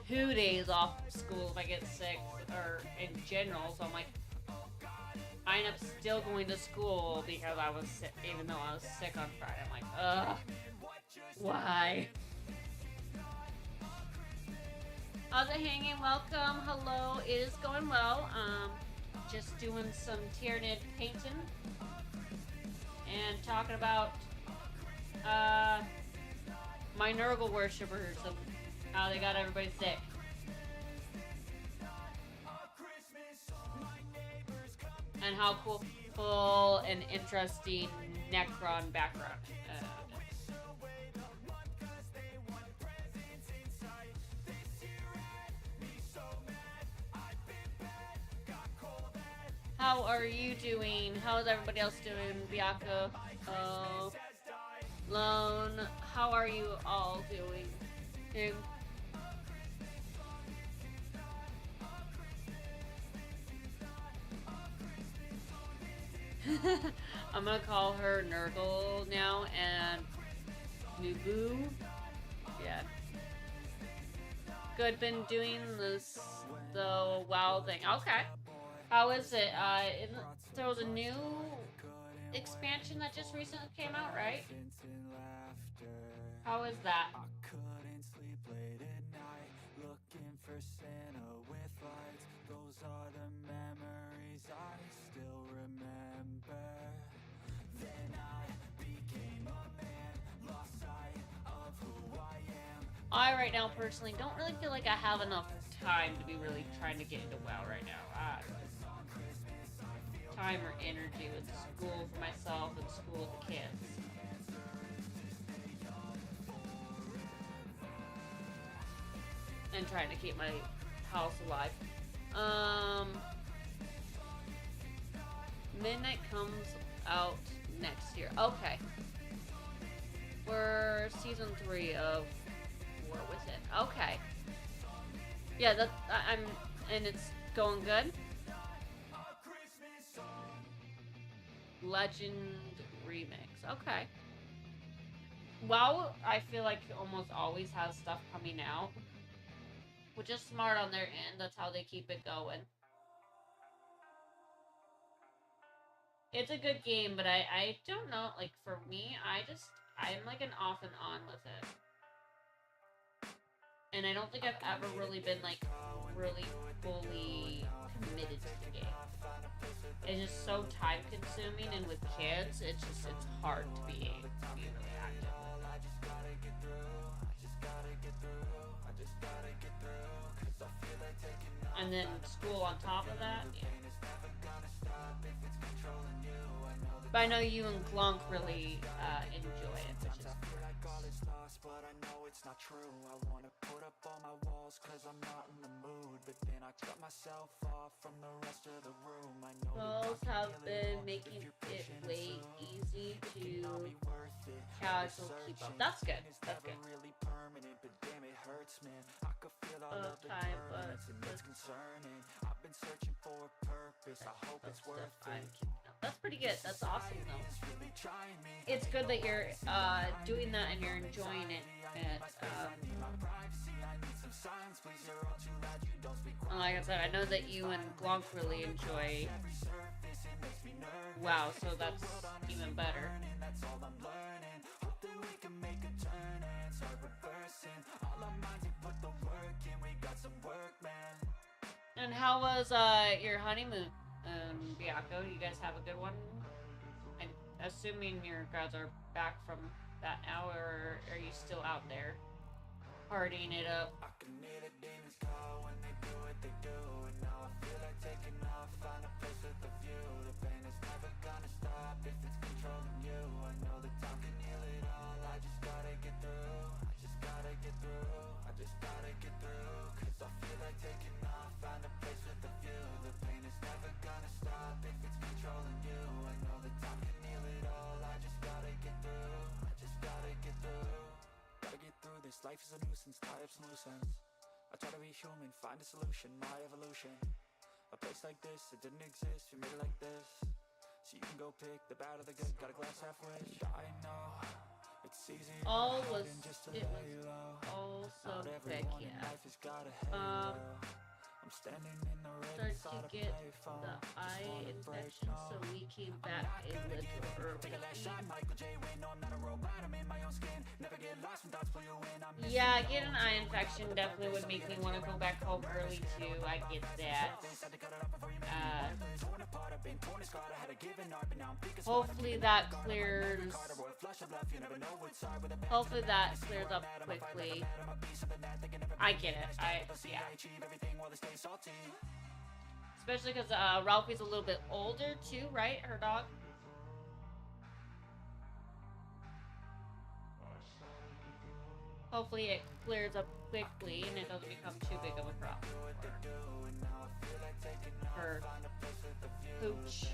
2 days off of school if I get sick, or in general. So I'm like, I end up still going to school because I was sick, even though I was sick on Friday. I'm like, ugh, why? How's it hanging? Welcome. Hello. It is going well. Just doing some Tyranid painting. And talking about my Nurgle worshippers and how they got everybody sick. And how cool and interesting Necron background. How are you doing? How's everybody else doing? Bianca, Lone, how are you all doing? I'm gonna call her Nurgle now and Newbie. Yeah. Good, been doing the WoW thing. Okay. How is it? There was a new expansion that just recently came out, right? How is that? I right now personally don't really feel like I have enough time to be really trying to get into WoW right now. Time or energy with school for myself and school with the kids. And trying to keep my house alive. Midnight comes out next year. Okay. We're season 3 of, what was it? Okay. Yeah, and it's Going good? Legend Remix. Okay. Well, I feel like almost always has stuff coming out, which is smart on their end. That's how they keep it going. It's a good game, but I don't know. Like, for me, I'm like an off and on with it. And I don't think I've ever really been, like, really fully committed to the game. It's just so time consuming, and with kids, it's hard to be really active with. And then school on top of that, yeah. But I know you and Glunk really enjoy it, which is but I know it's not true. I wanna put up all my walls cause I'm not in the mood, but then I cut myself off from the rest of the room. I know walls have been making it way easy to casual keep up. That's good. That's good. Really permanent, but damn it hurts, man. I could feel all of the turbulence and it's concerning. I've been searching for a purpose. I hope it's worth it. That's pretty good. That's awesome, though. It's good that you're doing that and you're enjoying it. And, like I said, I know that you and Glonk really enjoy WoW, so that's even better. And how was your honeymoon, Biako? You guys have a good one? I'm assuming your guys are back from that now, or are you still out there partying it up? I can hear the demons call when they do what they do, and now I feel like taking off, find a place with a view. The pain is never gonna stop if it's controlling you. I know that time can heal it all. I just gotta get through. I just gotta get through. I just gotta get through. Cause I feel like taking off, find a place with a view. The pain is never gonna stop if it's controlling you. I know that time can heal it all. I just gotta get through. I just gotta get through. Gotta get through this, life is a nuisance, tie up some loose ends. I try to be human, find a solution, my evolution. A place like this, it didn't exist, we made it like this. So you can go pick the bad or the good, got a glass half wish. I know, it's easy All was, just to it lay was low. all so Not quick, everyone in yeah. life has got a halo. I'm standing in the red Started to get the eye infection, so we came back a little early. Yeah, get an eye infection definitely would make me want to go back home early too. I get that. Hopefully that clears. Hopefully that clears up quickly. I get it. Yeah. Especially because Ralphie's a little bit older too, right? Her dog. Hopefully it clears up quickly and it doesn't become too big of a problem for her pooch.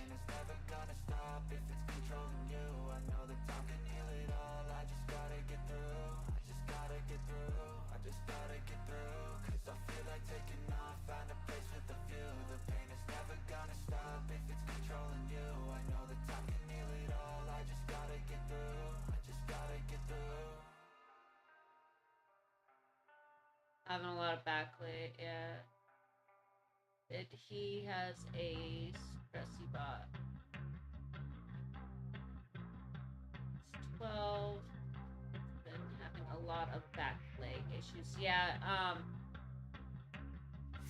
Having a lot of backlit, yeah. He has a stressy bot. It's 12. Been having a lot of back leg issues. Yeah,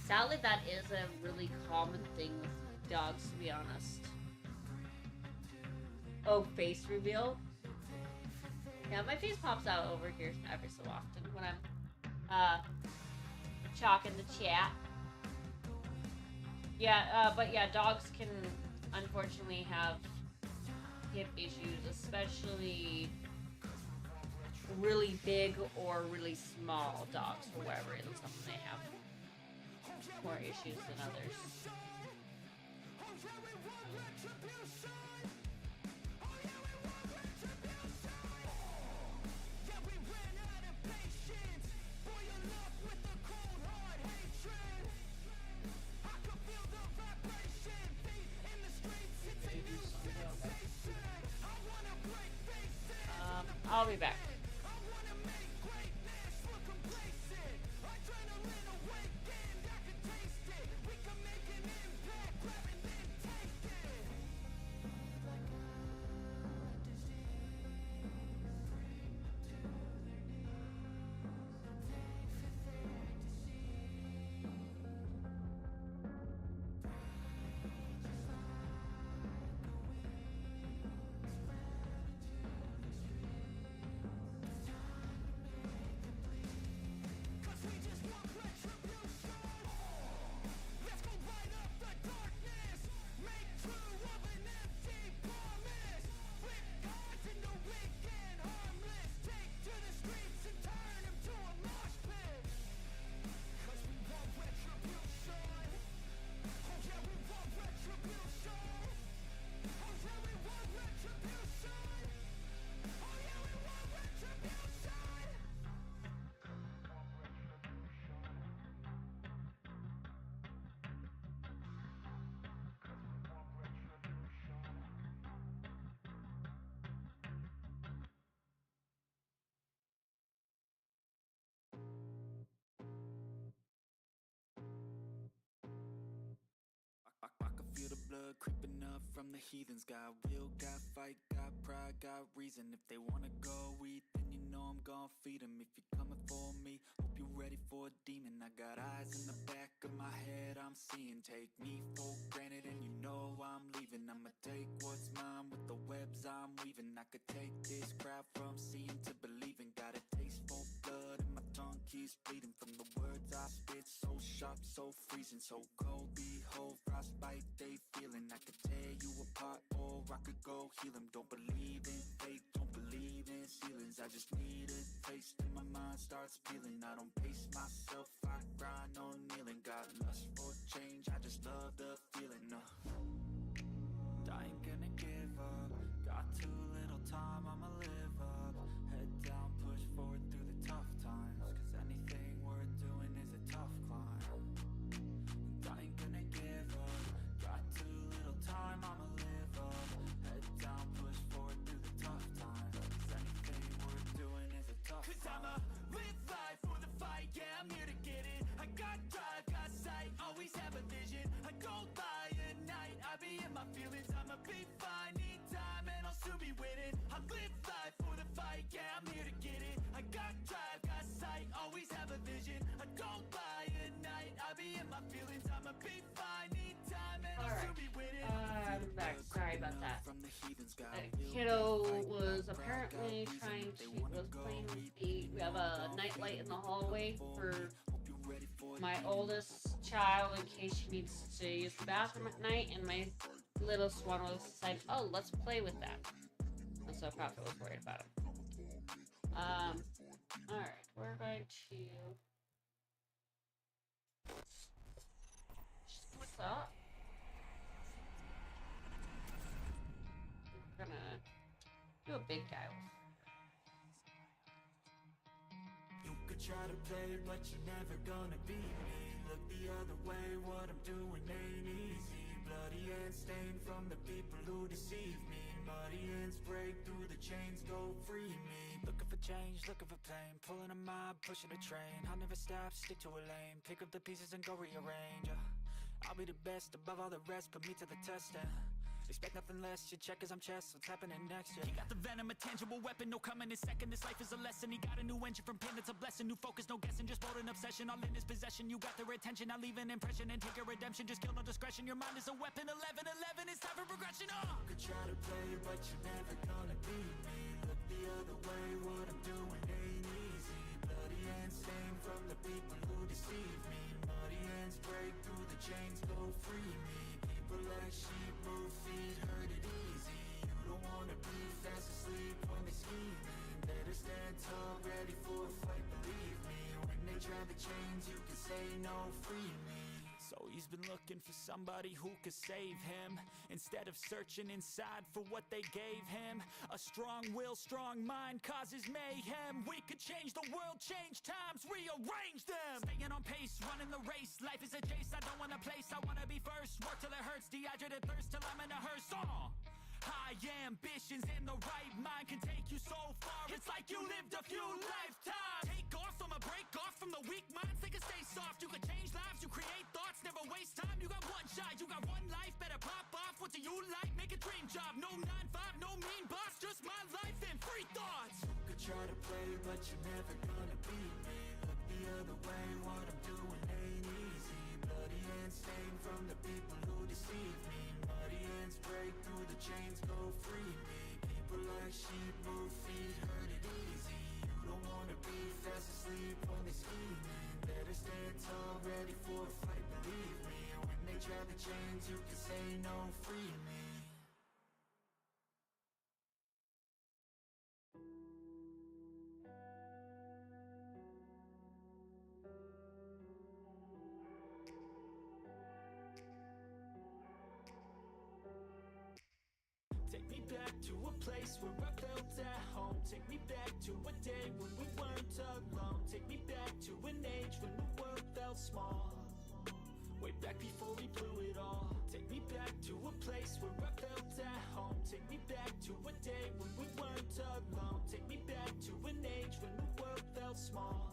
sadly that is a really common thing with dogs, to be honest. Oh, face reveal? Yeah, my face pops out over here every so often when I'm chalking the chat. Yeah, but yeah, dogs can unfortunately have hip issues, especially really big or really small dogs, for whatever reason. Some may have more issues than others. I'll be back. I can feel the blood creeping up from the heathens. Got will, got fight, got pride, got reason. If they wanna go eat, then you know I'm gon' feed them. If you're coming for me, hope you're ready for a demon. I got eyes in the back of my head, I'm seeing. Take me for granted and you know I'm leaving. I'ma take what's mine with the webs I'm weaving. I could take this crowd from seeing to believing. Got a taste for blood and my tongue keeps bleeding. From the words I spit, so sharp, so freezing, so cold. Behold, frostbite they feeling. I could tear you apart or I could go heal them. Don't believe in fate, don't believe in ceilings. I just need a taste and my mind starts peeling. I don't pace myself, I grind on kneeling. Got lust for change, I just love the feeling. I ain't gonna give up. Got too little time, I'ma live up. Head down, push forward through the tough times. Cause anything worth doing is a tough climb. And I ain't gonna give up. Got too little time, I'ma live up. Head down, push forward through the tough times. Cause anything worth doing is a tough climb. Cause I'ma live life for the fight, yeah, I'm here to get it. I got drive, got sight, always have a vision. I don't lie at night, I be in my feelings. I'ma be fine, need time and I'll soon be winning. I live life for the fight, yeah, I'm here to get it. I got drive, got sight, always have a vision. I don't lie at night, I be in my feelings. I'ma be fine, need time and I'll soon be winning. I'm back. Sorry about that. Kiddo was apparently trying to was playing with the. We have a nightlight in the hallway for my oldest child in case she needs to use the bathroom at night, and my littlest one was decided, oh, let's play with that. And so Prophet was worried about it. Alright, we're going to split up. We're gonna do a big guy. You could try to play, but you're never gonna beat me. Look the other way, what I'm doing ain't easy. Bloody hands stained from the people who deceive me. Muddy hands break through the chains, go free me. Looking for change, looking for pain. Pulling a mob, pushing a train. I'll never stop, stick to a lane. Pick up the pieces and go rearrange. I'll be the best above all the rest, put me to the test. Expect nothing less, your check as I'm chess. What's happening next? Yeah. He got the venom, a tangible weapon, no coming in second. This life is a lesson. He got a new engine from pain, it's a blessing. New focus, no guessing, just bold an obsession. All in his possession, you got their attention. I'll leave an impression and take your redemption. Just kill no discretion, your mind is a weapon. 11-11, it's time for progression. You could try to play, but you're never gonna beat me. Look the other way, what I'm doing ain't easy. Bloody hands stained from the people who deceive me. Muddy hands break through the chains, go free me. People like sheep move feet, hurt it easy. You don't wanna be fast asleep when they scheming. Better stand tall, ready for a fight, believe me. When they try the chains, you can say no, free me. So he's been looking for somebody who could save him, instead of searching inside for what they gave him. A strong will, strong mind causes mayhem. We could change the world, change times, rearrange them. Staying on pace, running the race. Life is a chase, I don't want a place, I wanna be first. Work till it hurts, dehydrated thirst till I'm in a hearse. High ambitions in the right mind can take you so far. It's like few lifetimes. Take off, I'ma break off from the weak minds. They can stay soft. You can change lives, you create thoughts, never waste time. You got one shot, you got one life. Better pop off. What do you like? Make a dream job. No 9-5, no mean boss. Just my life and free thoughts. You could try to play, but you're never gonna beat me. Look the other way, what I'm doing ain't easy. Bloody hands stained from the people who deceive me. Muddy hands break through the chains, go free me. People like sheep move feet, hurt it easy. You don't wanna be fast asleep when they scheming. Better stand tall, ready for a fight, believe me. When they try the chains, you can say no, free me. Take me back to a place where I felt at home. Take me back to a day when we weren't alone. Take me back to an age when the world felt small. Way back before we blew it all. Take me back to a place where I felt at home. Take me back to a day when we weren't alone. Take me back to an age when the world felt small.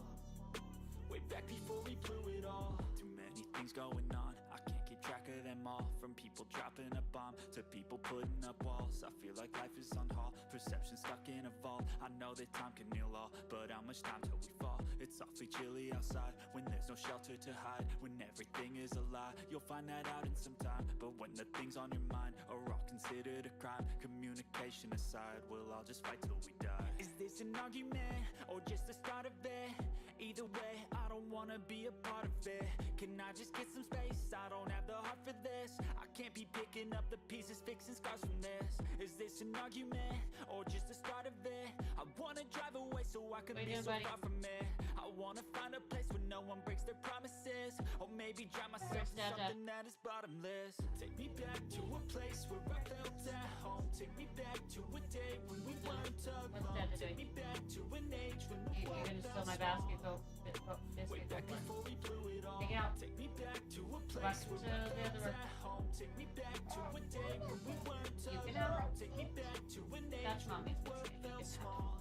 Way back before we blew it all. Too many things going on, I can't keep track of them all. From people dropping a bomb to people putting up walls. I feel like life is on hold, perception stuck in a vault. I know that time can heal all, but how much time till we fall? It's awfully chilly outside, when there's no shelter to hide. When everything is a lie, you'll find that out in some time. But when the things on your mind are all considered a crime, communication aside, we'll all just fight till we die. Is this an argument, or just the start of it? Either way, I don't wanna be a part of it. Can I just get some space? I don't have the heart for this. I can't be picking up the pieces, fixing scars from this. Is this an argument, or just the start of it? I wanna drive away so I can be so far from it. I wanna find a place where no one breaks their promises. Or maybe drown myself in something that is bottomless. Take me back to a place where I felt at home. Take me back to a day when we weren't alone. Take me back to an age when the You're world gonna steal felt my small. basket, go. Way back before we blew it all. Take it out. Take me back to a Back place to where the I other felt room. at home. Take me back to a day when we weren't You can have alone. it. Take me back to an age That's when not the me. world You felt can have small.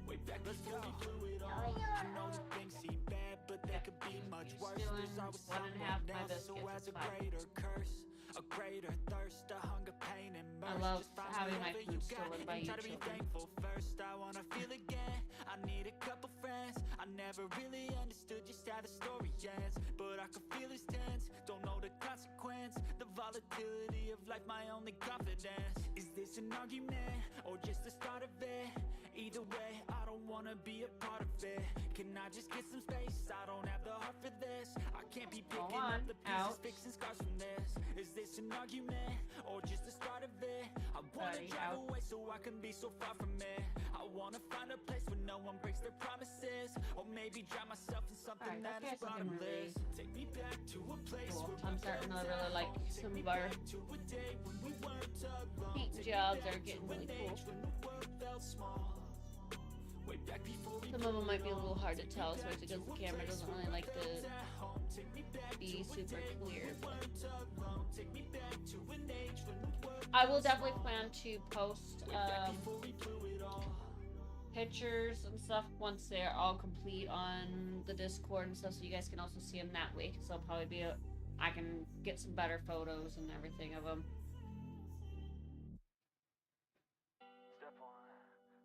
Way back before we blew it all. I know that things seem bad, but they could be much You're worse. stealing There's always 1.5 someone my else who biscuits, has a it's fine. greater curse, a greater thirst, a hunger, pain, and I mercy. love Just find having my whatever food you got stolen by and you try to be children. thankful first. I wanna feel again. I need a couple friends. I never really understood just how the story ends, but I can feel it's tense. Don't know the consequence. The volatility of life, my only confidence. Is this an argument, or just the start of it? Either way, I don't wanna be a part of it. Can I just get some space? I don't have the heart for this. I can't be picking up the pieces, fixing scars from this. Is this an argument, or just the start of it? I wanna Buddy, drive out. away so I can be so far from it. I wanna find a place where no one breaks their promises. Or maybe drown myself in something Alright, that that is guy's looking really bottomless. Take me back to a place cool. where I'm starting to really like some of our to a day when we weren't alone. paint Take me jobs back are getting to really an cool. age when the world felt small. Way back before we Some of them might be a little hard to tell, especially because the camera doesn't really like to be super clear. I will definitely plan to post pictures and stuff once they're all complete on the Discord and stuff, so you guys can also see them that way. Because they'll probably be I can get some better photos and everything of them. Step one,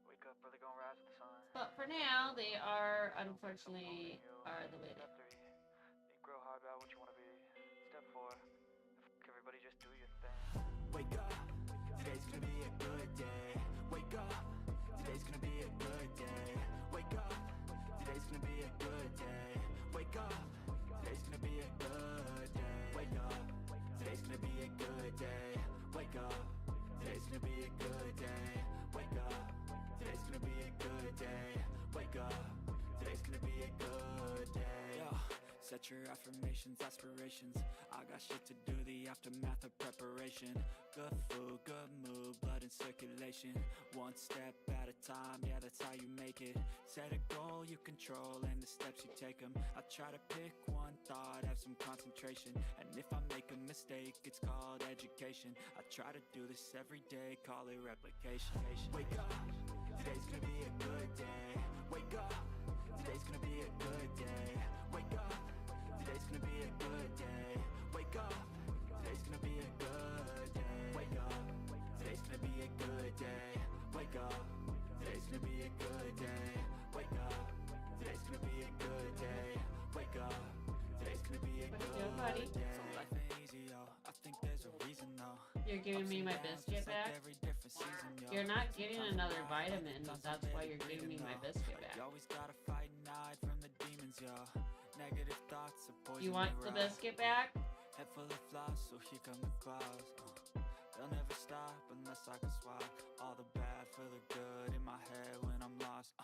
wake up early, gonna rise with the sun. But for now, they are unfortunately the way. Step three, think real hard about what you wanna be. Step four, everybody just do your thing. Wake up, today's gonna be a good day. Wake up, today's gonna be a good day. Wake up, today's gonna be a good day. Wake up, today's gonna be a good day. Wake up, today's gonna be a good day. Wake up, today's gonna be a good day. Wake up, today's gonna be a good day. Wake up, today's gonna be a good day. Yo, set your affirmations, aspirations. I got shit to do, the aftermath of preparation. Good food, good mood, blood in circulation. One step at a time, yeah, that's how you make it. Set a goal you control and the steps you take them. I try to pick one thought, have some concentration. And if I make a mistake, it's called education. I try to do this every day, call it replication. Wake up, today's gonna be a good day. Wake up, today's gonna be a good day. Wake up, today's gonna be a good day. Wake up, today's gonna be a What good you doing, buddy? day. So life ain't easy, yo. I think there's a reason, though. You're giving me my Ups and downs, biscuit just like back? every different season, yo. You're not getting another vitamin. Thoughts That's I'm why barely you're giving me breathing, my though. biscuit Like, back. you always gotta fight and hide from the demons, yo. Negative thoughts are poison. You want they the rise. biscuit back? Head full of flies, so here come the clouds. They'll never stop unless I can swap all the bad for the good in my head when I'm lost.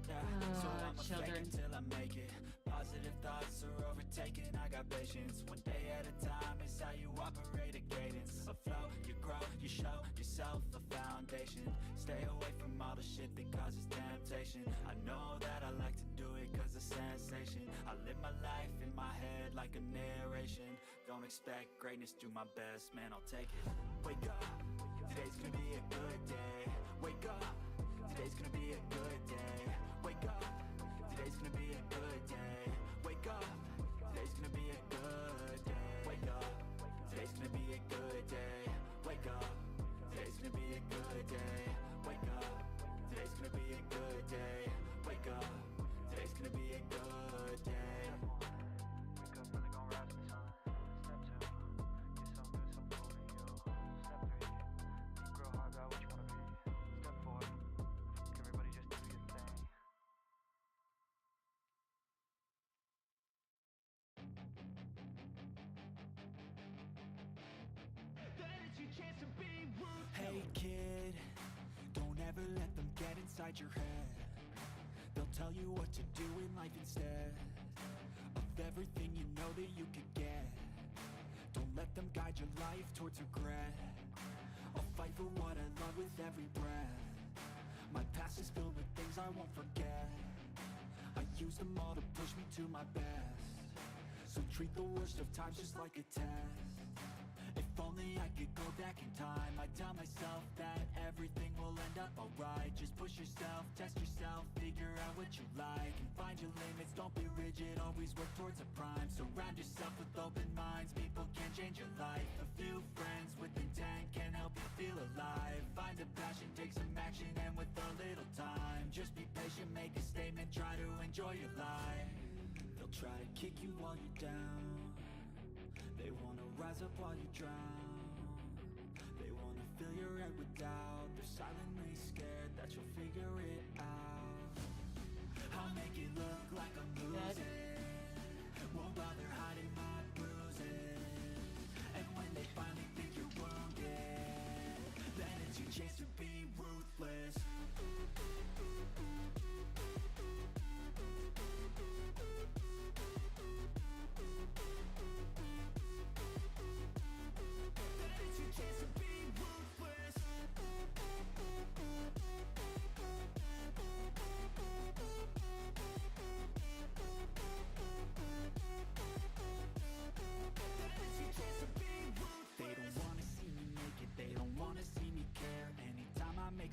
Yeah, so I'ma fake children. it till I make it. Positive thoughts are overtaken, I got patience. One day at a time is how you operate a cadence. Afloat, you grow, you show yourself a foundation. Stay away from all the shit that causes temptation. I know that I like to do it cause it's sensation. I live my life in my head like a narration. Don't expect greatness, do my best, man, I'll take it. Wake up, today's gonna be a good day. Wake up, today's gonna be a good day. Wake up, today's gonna be a good day. Wake up, today's gonna be a good day. Wake up, today's gonna be a good day. Wake up, today's gonna be a good day. Wake up, today's gonna be a good day. Wake up, today's gonna be a good day. Wake up, really gonna rise to the sun. Step 2, get some good, some cool to you. Step 3, think real hard about what you wanna be. Step 4, everybody just do your thing. Hey kid, don't ever let them get inside your head. They'll tell you what to do in life instead of everything you know that you could get. Don't let them guide your life towards regret. I'll fight for what I love with every breath. My past is filled with things I won't forget. I use them all to push me to my best. So treat the worst of times just like a test. If only I could go back in time, I'd tell myself that everything will end up alright. Just push yourself, test yourself, figure out what you like, and find your limits, don't be rigid, always work towards a prime. Surround yourself with open minds, people can change your life. A few friends with intent can help you feel alive. Find a passion, take some action, and with a little time, just be patient, make a statement, try to enjoy your life. They'll try to kick you while you're down. They wanna rise up while you drown. They wanna fill your head with doubt. They're silently scared that you'll figure it out. I'll make it look like I'm losing. Won't bother hiding my bruises. And when they finally think you're wounded, then it's your chance to be ruthless.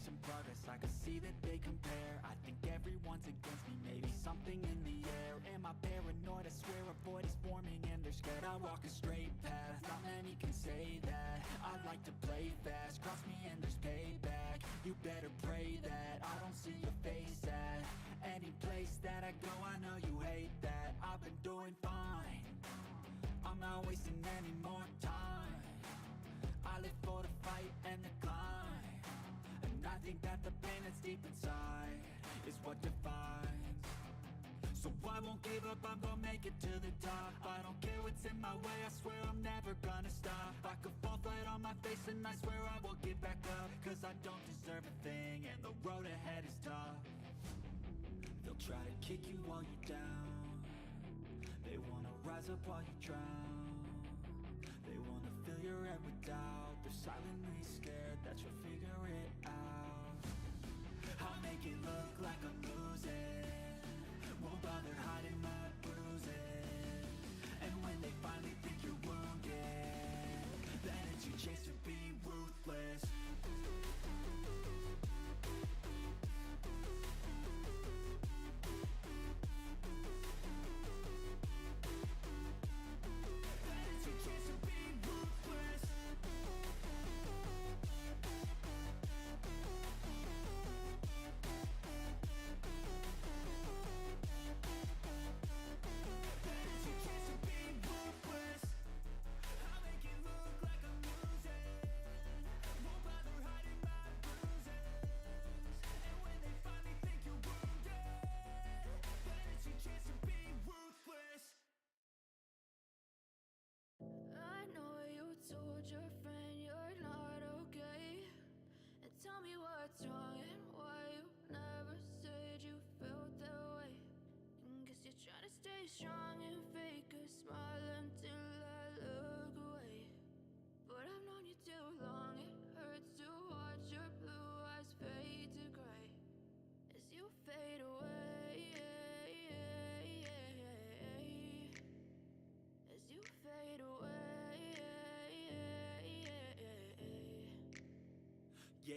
Some progress, I can see that they compare. I think everyone's against me, maybe something in the air. Am I paranoid? I swear a void is forming and they're scared. I walk a straight path, not many can say that. I like to play fast, cross me and there's payback. You better pray that I don't see your face at any place that I go. I know you hate that. I've been doing fine, I'm not wasting any more time. I live for the fight and the climb. I think that the pain that's deep inside is what defines. So I won't give up, I'm gonna make it to the top. I don't care what's in my way, I swear I'm never gonna stop. I could fall flat on my face and I swear I will get back up. Cause I don't deserve a thing and the road ahead is tough. They'll try to kick you while you're down. They wanna rise up while you drown. They wanna fill your head with doubt. They're silently scared that you'll figure it out. I'll make it look like I'm losing. Won't bother hiding my bruises. And when they finally think you're wounded, then it's your chance to be ruthless.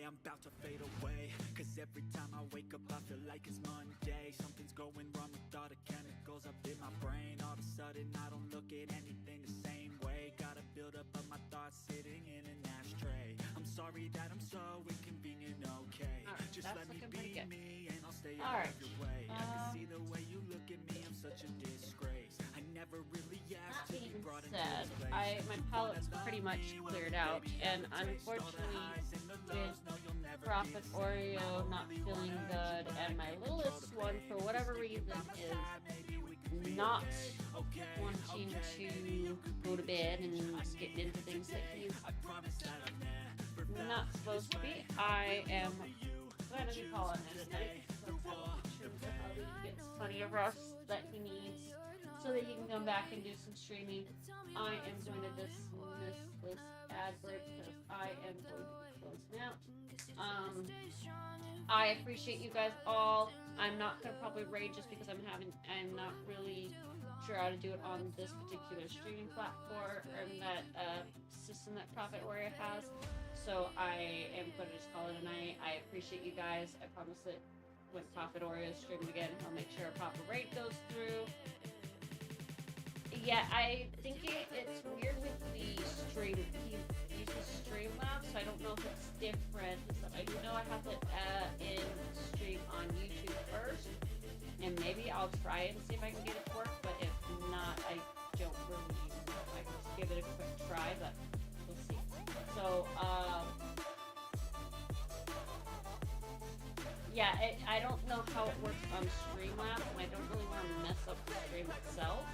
I'm about to fade away. Cause every time I wake up I feel like it's Monday. Something's going wrong with all the chemicals up in my brain. All of a sudden I don't look at anything the same way. Gotta build up of my thoughts sitting in an ashtray. I'm sorry that I'm so inconvenient, okay? Alright, Just that's let me looking pretty be good. me and I'll stay Alright, out of your way. I can see the way you look at me, I'm such a disgrace. I never really asked That to be being brought into said, this place. my palette's pretty much cleared out, and unfortunately, with Prophet Oreo not feeling good, and my littlest one, for whatever reason, is not wanting to go to bed and get into things that he's not supposed to be, I am glad to call it an aesthetic. He gets plenty of rest that he needs so that he can come back and do some streaming. I am going to dismiss this ad break because I am going to be closing out. I appreciate you guys all. I'm not gonna probably raid just because I'm not really sure how to do it on this particular streaming platform or that system that Prophet Warrior has. So I am going to just call it a night. I appreciate you guys. I promise that when Prophet Oreo is streaming again, I'll make sure a proper raid goes through. Yeah, I think it's weird with the stream. He uses Streamlabs, so I don't know if it's different. So I do know I have to in stream on YouTube first, and maybe I'll try it and see if I can get it to work. But if not, I don't really know. I can just give it a quick try, but we'll see. So, yeah, I don't know how it works on Streamlabs, and I don't really want to mess up the stream itself.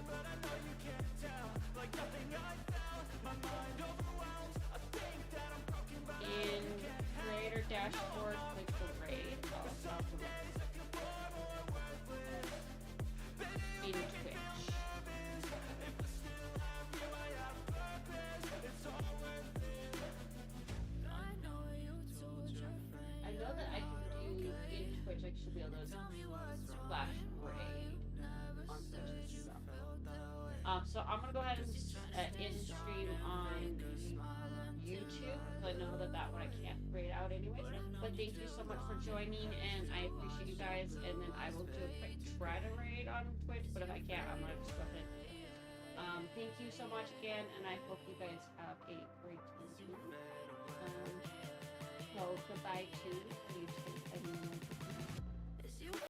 In Creator Dashboard, click the raid. In Twitch. I know that I can do in Twitch, I should be able to flash raid on Twitch itself. So I'm gonna go ahead and in-stream on YouTube, because I know that one I can't raid out anyways. But thank you so much for joining, and I appreciate you guys. And then I will do a quick try to raid on Twitch, but if I can't, I'm gonna just go ahead. Thank you so much again, and I hope you guys have a great evening. So goodbye to YouTube and